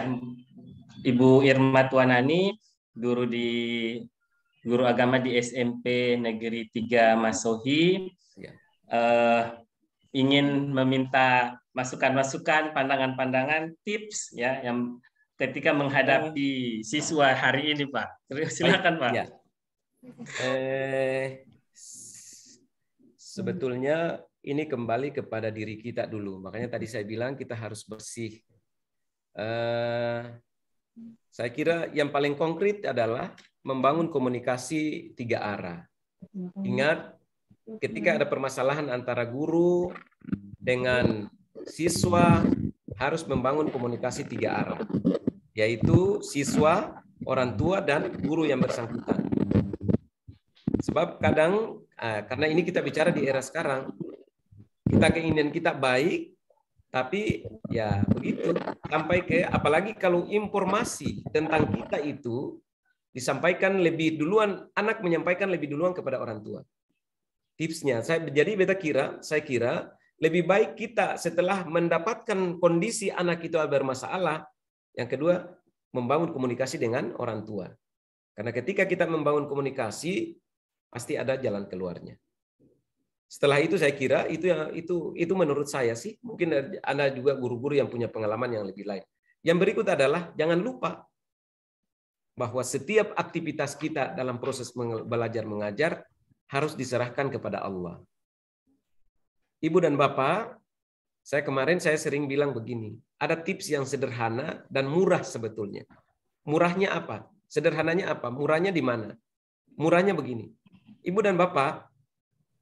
Ibu Irma Tuanani, guru agama di SMP Negeri 3 Masohi, ingin meminta masukan-masukan, pandangan-pandangan, tips ya yang ketika menghadapi siswa hari ini, Pak. Silakan, Pak. Ya. Sebetulnya ini kembali kepada diri kita dulu. Makanya tadi saya bilang kita harus bersih. Saya kira yang paling konkret adalah membangun komunikasi 3 arah. Ingat, ketika ada permasalahan antara guru dengan siswa, harus membangun komunikasi 3 arah, yaitu siswa, orang tua, dan guru yang bersangkutan. Sebab kadang, karena ini kita bicara di era sekarang, kita keinginan kita baik, tapi ya begitu, sampai ke, apalagi kalau informasi tentang kita itu disampaikan lebih duluan, anak menyampaikan lebih duluan kepada orang tua. Tipsnya, saya kira lebih baik kita setelah mendapatkan kondisi anak itu bermasalah, yang kedua membangun komunikasi dengan orang tua. Karena ketika kita membangun komunikasi, pasti ada jalan keluarnya. Setelah itu saya kira itu menurut saya sih, mungkin Anda juga guru-guru yang punya pengalaman yang lebih lain. Yang berikut adalah jangan lupa bahwa setiap aktivitas kita dalam proses belajar mengajar harus diserahkan kepada Allah. Ibu dan Bapak, kemarin saya sering bilang begini, ada tips yang sederhana dan murah sebetulnya. Murahnya apa? Sederhananya apa? Murahnya di mana? Murahnya begini. Ibu dan Bapak,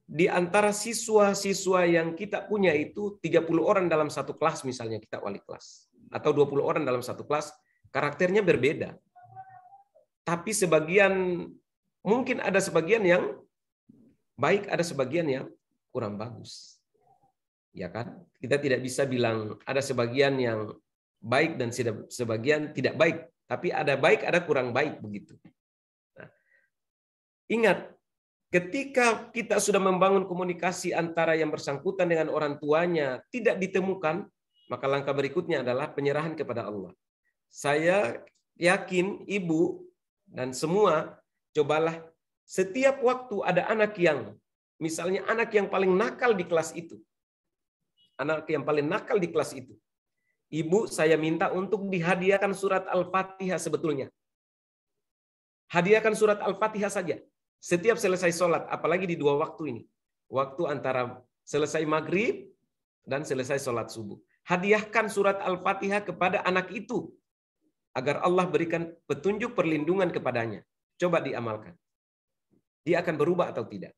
di antara siswa-siswa yang kita punya itu 30 orang dalam satu kelas misalnya kita wali kelas. Atau 20 orang dalam satu kelas, karakternya berbeda. Tapi mungkin ada sebagian yang baik, ada sebagian yang kurang bagus. Ya kan? Kita tidak bisa bilang ada sebagian yang baik dan sebagian tidak baik. Tapi ada baik, ada kurang baik begitu. Nah, ingat, ketika kita sudah membangun komunikasi antara yang bersangkutan dengan orang tuanya tidak ditemukan, maka langkah berikutnya adalah penyerahan kepada Allah. Saya yakin ibu dan semua, cobalah setiap waktu ada anak yang, misalnya anak yang paling nakal di kelas itu. Anak yang paling nakal di kelas itu. Ibu, saya minta untuk dihadiahkan surat Al-Fatihah sebetulnya. Hadiahkan surat Al-Fatihah saja. Setiap selesai sholat, apalagi di 2 waktu ini. Waktu antara selesai maghrib dan selesai sholat subuh. Hadiahkan surat Al-Fatihah kepada anak itu. Agar Allah berikan petunjuk perlindungan kepadanya. Coba diamalkan. Dia akan berubah atau tidak?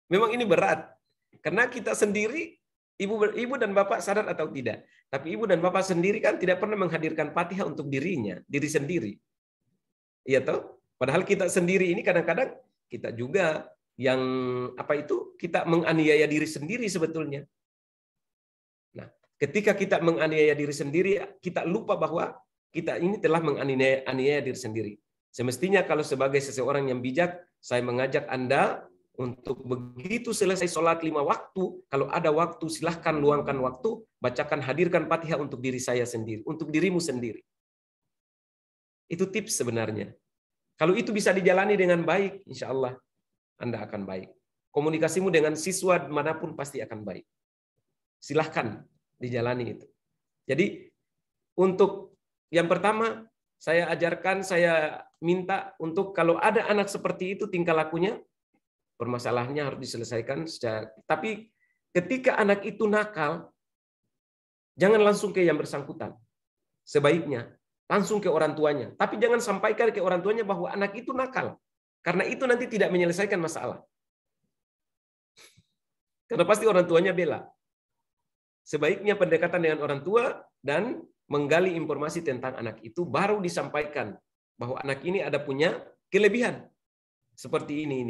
Memang ini berat. Karena kita sendiri, ibu dan bapak sadar atau tidak. Tapi ibu dan bapak sendiri kan tidak pernah menghadirkan Fatihah untuk diri sendiri. Iya toh? Padahal kita sendiri ini kadang-kadang kita juga yang kita menganiaya diri sendiri sebetulnya. Nah, ketika kita menganiaya diri sendiri, kita lupa bahwa kita ini telah menganiaya diri sendiri. Semestinya kalau sebagai seseorang yang bijak, saya mengajak Anda untuk begitu selesai sholat 5 waktu, kalau ada waktu silahkan luangkan waktu, bacakan, hadirkan Fatihah untuk diri saya sendiri, untuk dirimu sendiri. Itu tips sebenarnya. Kalau itu bisa dijalani dengan baik, insya Allah Anda akan baik. Komunikasimu dengan siswa manapun pasti akan baik. Silahkan dijalani itu. Jadi untuk yang pertama, saya ajarkan, saya minta untuk kalau ada anak seperti itu tingkah lakunya, permasalahannya harus diselesaikan secara. Tapi ketika anak itu nakal, jangan langsung ke yang bersangkutan. Sebaiknya langsung ke orang tuanya. Tapi jangan sampaikan ke orang tuanya bahwa anak itu nakal. Karena itu nanti tidak menyelesaikan masalah. Karena pasti orang tuanya bela. Sebaiknya pendekatan dengan orang tua dan menggali informasi tentang anak itu baru disampaikan bahwa anak ini ada punya kelebihan seperti ini.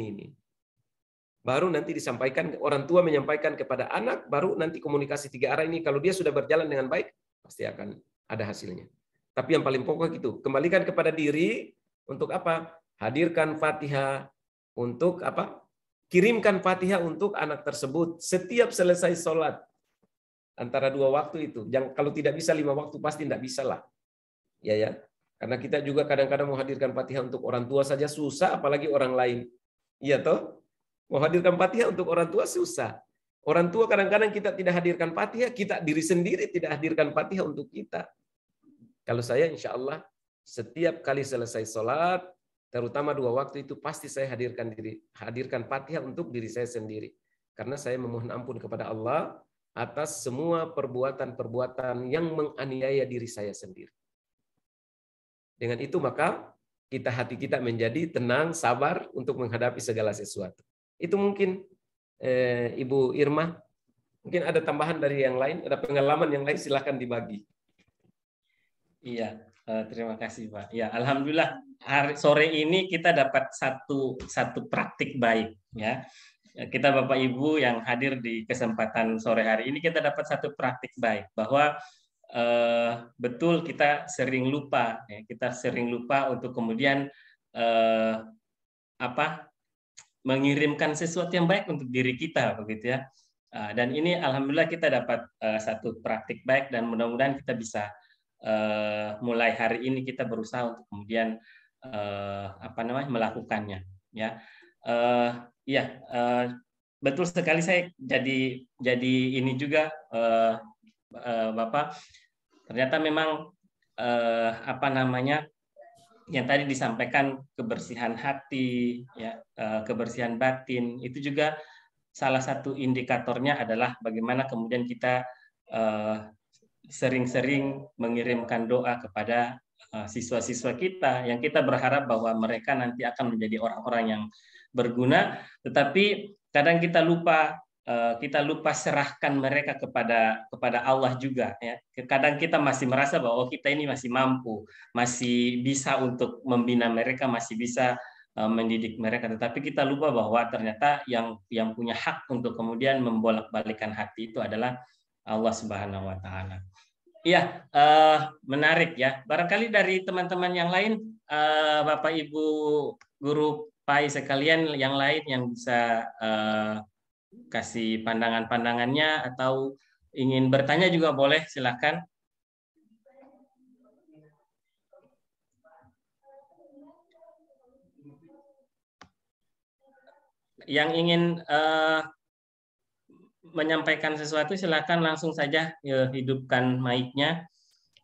Baru nanti disampaikan, orang tua menyampaikan kepada anak, baru nanti komunikasi 3 arah ini kalau dia sudah berjalan dengan baik pasti akan ada hasilnya. Tapi yang paling pokok itu kembalikan kepada diri untuk apa? Hadirkan Fatihah untuk apa? Kirimkan Fatihah untuk anak tersebut setiap selesai sholat. Antara 2 waktu itu. Kalau tidak bisa 5 waktu pasti tidak bisa lah. Ya. Karena kita juga kadang-kadang mau hadirkan Fatihah untuk orang tua saja susah, apalagi orang lain. Iya toh? Mau hadirkan Fatihah untuk orang tua susah. Orang tua kadang-kadang kita tidak hadirkan Fatihah, kita diri sendiri tidak hadirkan Fatihah untuk kita. Kalau saya insya Allah setiap kali selesai sholat, terutama 2 waktu itu pasti saya hadirkan Fatihah untuk diri saya sendiri. Karena saya memohon ampun kepada Allah atas semua perbuatan-perbuatan yang menganiaya diri saya sendiri. Dengan itu maka hati kita menjadi tenang, sabar untuk menghadapi segala sesuatu. Itu mungkin Ibu Irma, mungkin ada tambahan dari yang lain, ada pengalaman yang lain, silakan dibagi. Iya, terima kasih Pak. Ya, alhamdulillah sore ini kita dapat satu praktik baik ya. Kita Bapak Ibu yang hadir di kesempatan sore hari ini kita dapat satu praktik baik bahwa betul kita sering lupa ya, untuk kemudian mengirimkan sesuatu yang baik untuk diri kita begitu ya. Dan ini alhamdulillah kita dapat satu praktik baik dan mudah-mudahan kita bisa mulai hari ini kita berusaha untuk kemudian melakukannya ya. Betul sekali, saya jadi ini juga Bapak, ternyata memang yang tadi disampaikan kebersihan hati ya, kebersihan batin itu juga salah satu indikatornya adalah bagaimana kemudian kita sering-sering mengirimkan doa kepada siswa-siswa kita yang kita berharap bahwa mereka nanti akan menjadi orang-orang yang berguna, tetapi kadang kita lupa serahkan mereka kepada Allah juga ya. Kadang kita masih merasa bahwa kita ini masih mampu, masih bisa untuk membina mereka, masih bisa mendidik mereka, tetapi kita lupa bahwa ternyata yang punya hak untuk kemudian membolak-balikan hati itu adalah Allah Subhanahu wa taala. Iya, menarik ya. Barangkali dari teman-teman yang lain, Bapak Ibu guru PAI sekalian yang lain yang bisa kasih pandangan-pandangannya atau ingin bertanya juga boleh, silakan. Yang ingin menyampaikan sesuatu silakan langsung saja hidupkan mic-nya.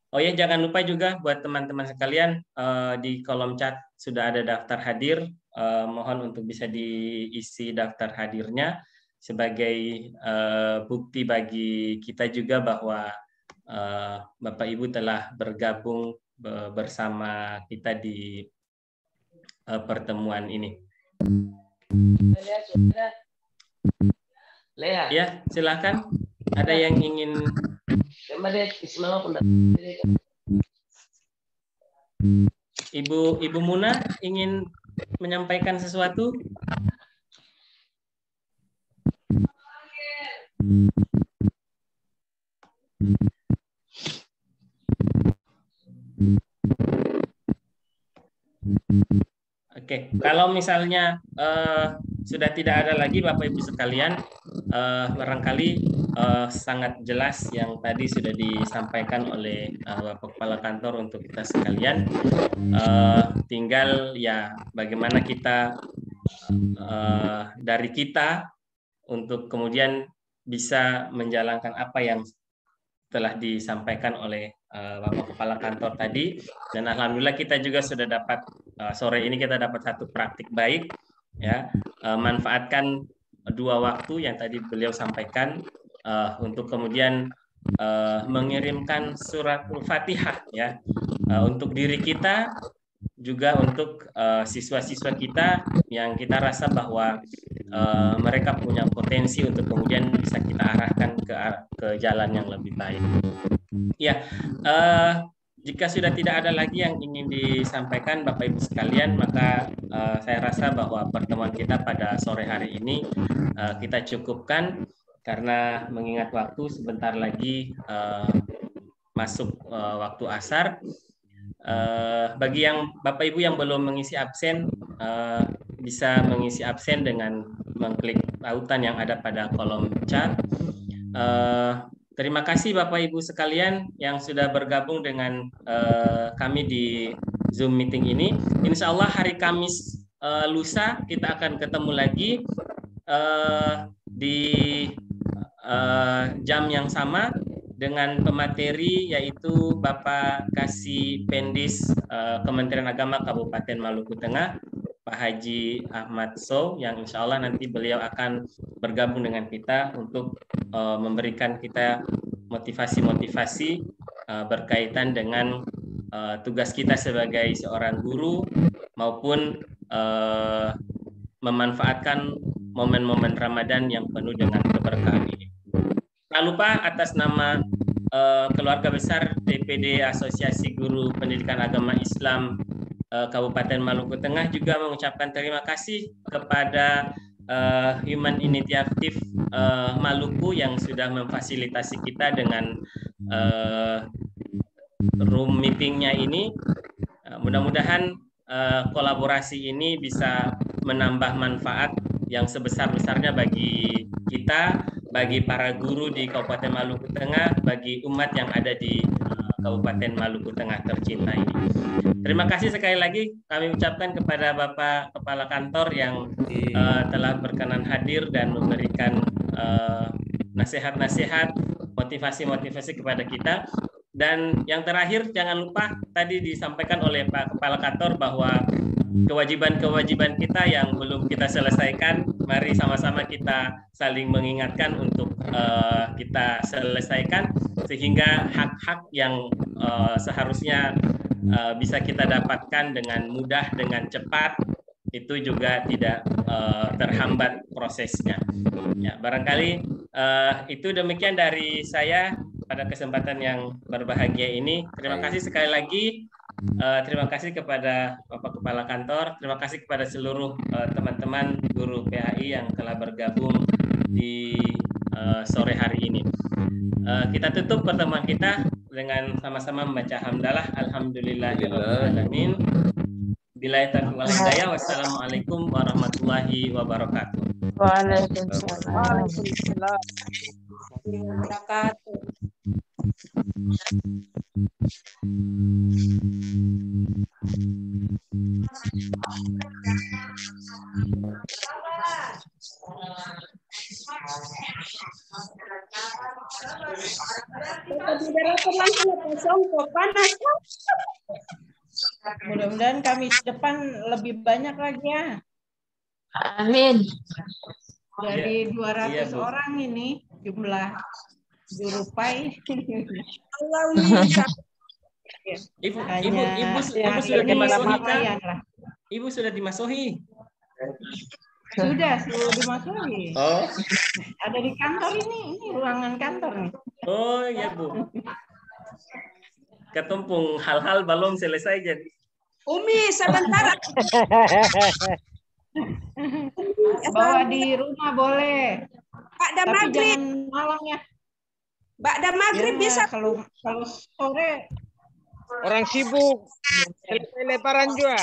Oh ya, jangan lupa juga buat teman-teman sekalian di kolom chat sudah ada daftar hadir. Mohon untuk bisa diisi daftar hadirnya sebagai bukti bagi kita juga bahwa Bapak Ibu telah bergabung bersama kita di pertemuan ini. Ya, silakan. Ada yang ingin Ibu Muna ingin menyampaikan sesuatu? Oke, kalau misalnya sudah tidak ada lagi Bapak Ibu sekalian, barangkali sangat jelas yang tadi sudah disampaikan oleh Bapak Kepala Kantor untuk kita sekalian. Tinggal ya bagaimana kita dari kita untuk kemudian bisa menjalankan apa yang telah disampaikan oleh Bapak Kepala Kantor tadi. Dan alhamdulillah kita juga sudah dapat sore ini kita dapat satu praktik baik, ya, manfaatkan 2 waktu yang tadi beliau sampaikan untuk kemudian mengirimkan surat Al-Fatihah, ya, untuk diri kita juga untuk siswa-siswa kita yang kita rasa bahwa mereka punya potensi untuk kemudian bisa kita arahkan ke jalan yang lebih baik. Ya, jika sudah tidak ada lagi yang ingin disampaikan Bapak Ibu sekalian, maka saya rasa bahwa pertemuan kita pada sore hari ini kita cukupkan karena mengingat waktu sebentar lagi masuk waktu asar. Bagi yang Bapak Ibu yang belum mengisi absen, bisa mengisi absen dengan mengklik tautan yang ada pada kolom chat. Terima kasih Bapak Ibu sekalian yang sudah bergabung dengan kami di Zoom meeting ini. Insya Allah hari Kamis lusa kita akan ketemu lagi di jam yang sama dengan pemateri yaitu Bapak Kasih Pendis Kementerian Agama Kabupaten Maluku Tengah, Pak Haji Ahmad Sow, yang insya Allah nanti beliau akan bergabung dengan kita untuk memberikan kita motivasi-motivasi berkaitan dengan tugas kita sebagai seorang guru maupun memanfaatkan momen-momen Ramadan yang penuh dengan keberkahan ini. Tak lupa atas nama keluarga besar DPD Asosiasi Guru Pendidikan Agama Islam Kabupaten Maluku Tengah juga mengucapkan terima kasih kepada Human Initiative Maluku yang sudah memfasilitasi kita dengan room meetingnya ini. Mudah-mudahan kolaborasi ini bisa menambah manfaat yang sebesar-besarnya bagi kita, bagi para guru di Kabupaten Maluku Tengah, bagi umat yang ada di Kabupaten Maluku Tengah tercinta ini. Terima kasih sekali lagi kami ucapkan kepada Bapak Kepala Kantor yang telah berkenan hadir dan memberikan nasihat-nasihat, motivasi-motivasi kepada kita. Dan yang terakhir, jangan lupa tadi disampaikan oleh Pak Kepala Kantor bahwa kewajiban-kewajiban kita yang belum kita selesaikan, mari sama-sama kita saling mengingatkan untuk kita selesaikan sehingga hak-hak yang seharusnya bisa kita dapatkan dengan mudah, dengan cepat, itu juga tidak terhambat prosesnya. Ya, barangkali itu demikian dari saya pada kesempatan yang berbahagia ini. Terima kasih sekali lagi. Terima kasih kepada Bapak Kepala Kantor. Terima kasih kepada seluruh teman-teman guru PAI yang telah bergabung di sore hari ini. Kita tutup pertemuan kita dengan sama-sama membaca hamdalah. Alhamdulillahirrahmanirrahim. Billahi taufiq wal hidayah. Wassalamualaikum warahmatullahi wabarakatuh. Waalaikumsalam. Waalaikumsalam. Mudah-mudahan Kamis depan lebih banyak lagi ya. Amin. Dari 200 Iya, Bu. orang ini jumlah guru PAI. Ibu Hanya sudah ini dimasuhi kan? lumayan lah. Ibu sudah dimasuhi. Sudah dimasuki. Oh, Ada di kantor ini ruangan kantor nih. oh ya Bu. Ketumpung hal-hal belum selesai jadi. Umi, sebentar. Bawa di rumah boleh. Ba'da Tapi maghrib. jangan malam ya. Ba'da maghrib Ya, bisa. kalau sore Orang sibuk. Selesai lebaran juga.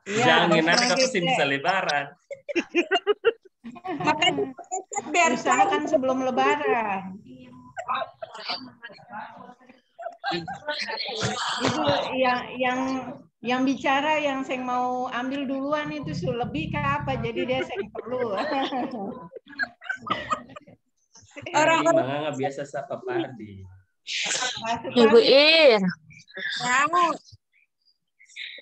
ya, Jangan nanti maghrib kata sih deh. bisa lebaran. Makanya biar Usahakan sebelum Lebaran. Itu yang bicara yang saya mau ambil duluan itu lebih ke apa? Jadi dia saya perlu. Orang nggak biasa sapa Pardi. Ibu Ir.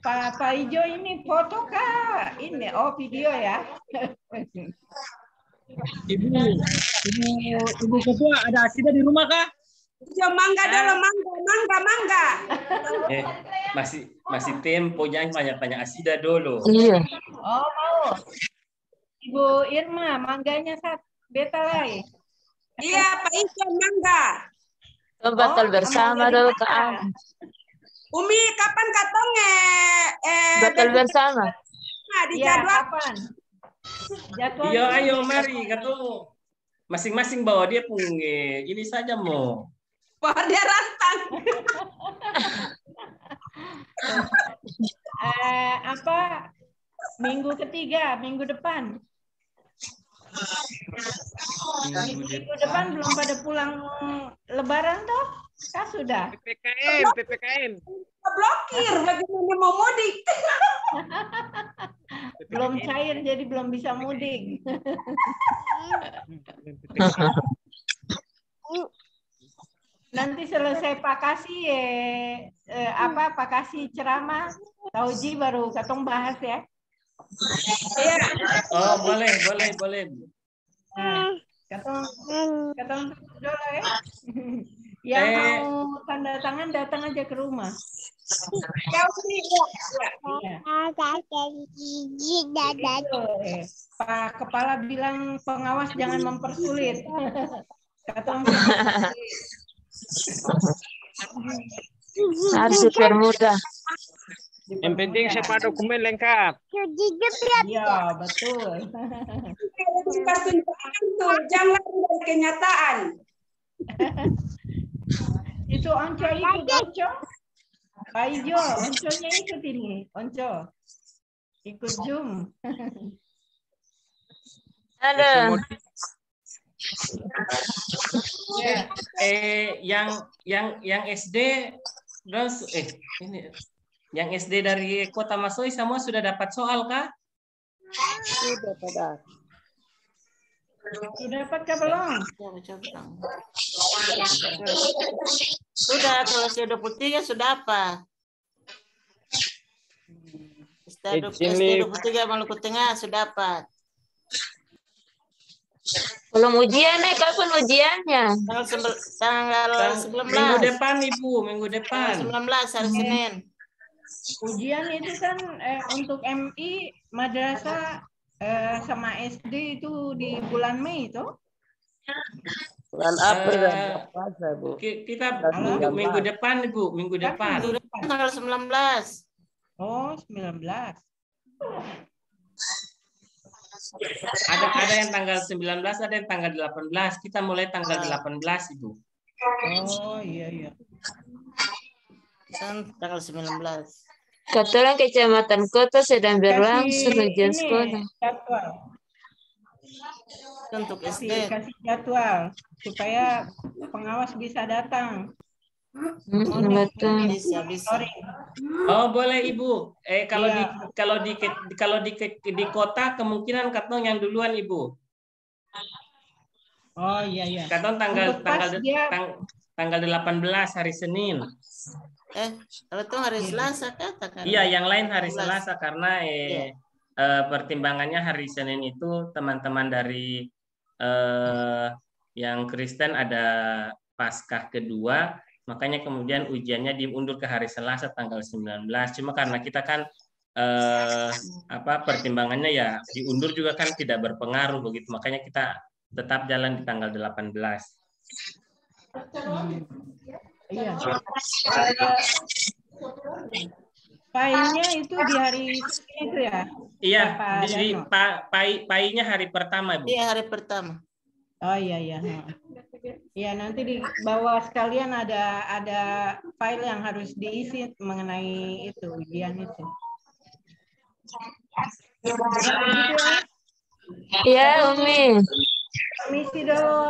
Pak Ijo ini foto kah? Ini video ya. Ibu ketua ada Asida di rumah kah? Mangga dulu, mangga. Masih tempo, jangan banyak-banyak Asida dulu. Iya. Oh mau. Ibu Irma, mangganya beta lagi. Iya, Pak Ijo mangga. Batal bersama dulu ke Umi, kapan katongnya? batal bersama. Di Iya, jadwal. kapan? Jadwal. Iya, ayo mari ketemu. Masing-masing bawa dia punge. Ini saja mau. Bawa dia rantang. Minggu ketiga, minggu depan. Minggu depan belum pada pulang Lebaran toh? Kah sudah? PPKM. Blokir, bagaimana mau mudik? Belum cair jadi belum bisa mudik. Nanti selesai Pak kasih Pak kasih ceramah, Tauji baru katong bahas ya. Iya. Oh, boleh. Nah, katong dulu ya. Yang mau tanda tangan datang aja ke rumah. Iya. Pak Kepala bilang pengawas jangan mempersulit. Katong Harus dipermudah. Yang penting siapa dokumen lengkap. Iya, betul. Jangan dari kenyataan. Itu Onco ikut Onco. Pak Ijo, Onconya ikut ini. Onco. Ikut Zoom. Ada. Yang SD terus ini yang SD dari Kota Masoi semua sudah dapat soal kah? Sudah dapat kah belum? Sudah, kalau SD 23 sudah apa? SD 23 Maluku Tengah sudah dapat. Belum ujian kapan ujiannya? Tanggal 19. Minggu depan Ibu, minggu depan. 19 hari Senin. Ujian itu kan untuk MI madrasah sama SD itu di bulan Mei itu. Bulan April dan puasa, Bu. Kita minggu depan, Bu, minggu depan. Tanggal 19. Oh, 19. Ada yang tanggal 19, ada yang tanggal 18. Kita mulai tanggal 18, Ibu. Oh, iya. Tanggal 19. Ketua Kecamatan Kota sedang berlangsung ujian sekolah. Untuk SD. Kasih jadwal supaya pengawas bisa datang. Betul. Bisa. Oh, boleh Ibu. Kalau di kota kemungkinan katong yang duluan Ibu. Oh iya. Katong tanggal 18 hari Senin. Kalau itu hari Selasa katakan. Iya, yang lain hari Selasa karena pertimbangannya hari Senin itu teman-teman dari yang Kristen ada Paskah kedua, makanya kemudian ujiannya diundur ke hari Selasa tanggal 19. Cuma karena kita kan pertimbangannya ya diundur juga kan tidak berpengaruh begitu, makanya kita tetap jalan di tanggal 18. Iya. Painya itu di hari itu ya? Iya, painya hari pertama, Bu. Iya, hari pertama. Oh iya. Iya, nanti di bawah sekalian ada file yang harus diisi mengenai itu ujian itu. Ya, Umi. Permisi dulu.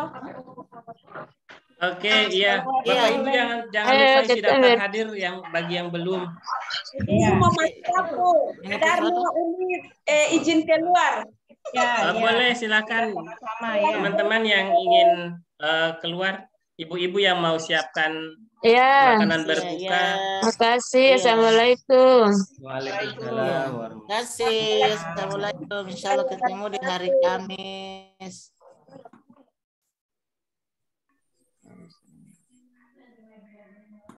Oke, iya. Bapak Ibu jangan Ayo, lupa isi kita daftar ber- hadir yang bagi yang belum. Iya. Mau masuk aku. Darno Umi izin keluar. Ya, ya. Boleh, silakan Sama ya. teman-teman yang ingin keluar, ibu-ibu yang mau siapkan Ya. makanan berbuka. Makasih. Iya. Assalamualaikum. Waalaikumsalam warahmatullahi Terima kasih. Assalamualaikum. Insya Allah ketemu di hari Kamis.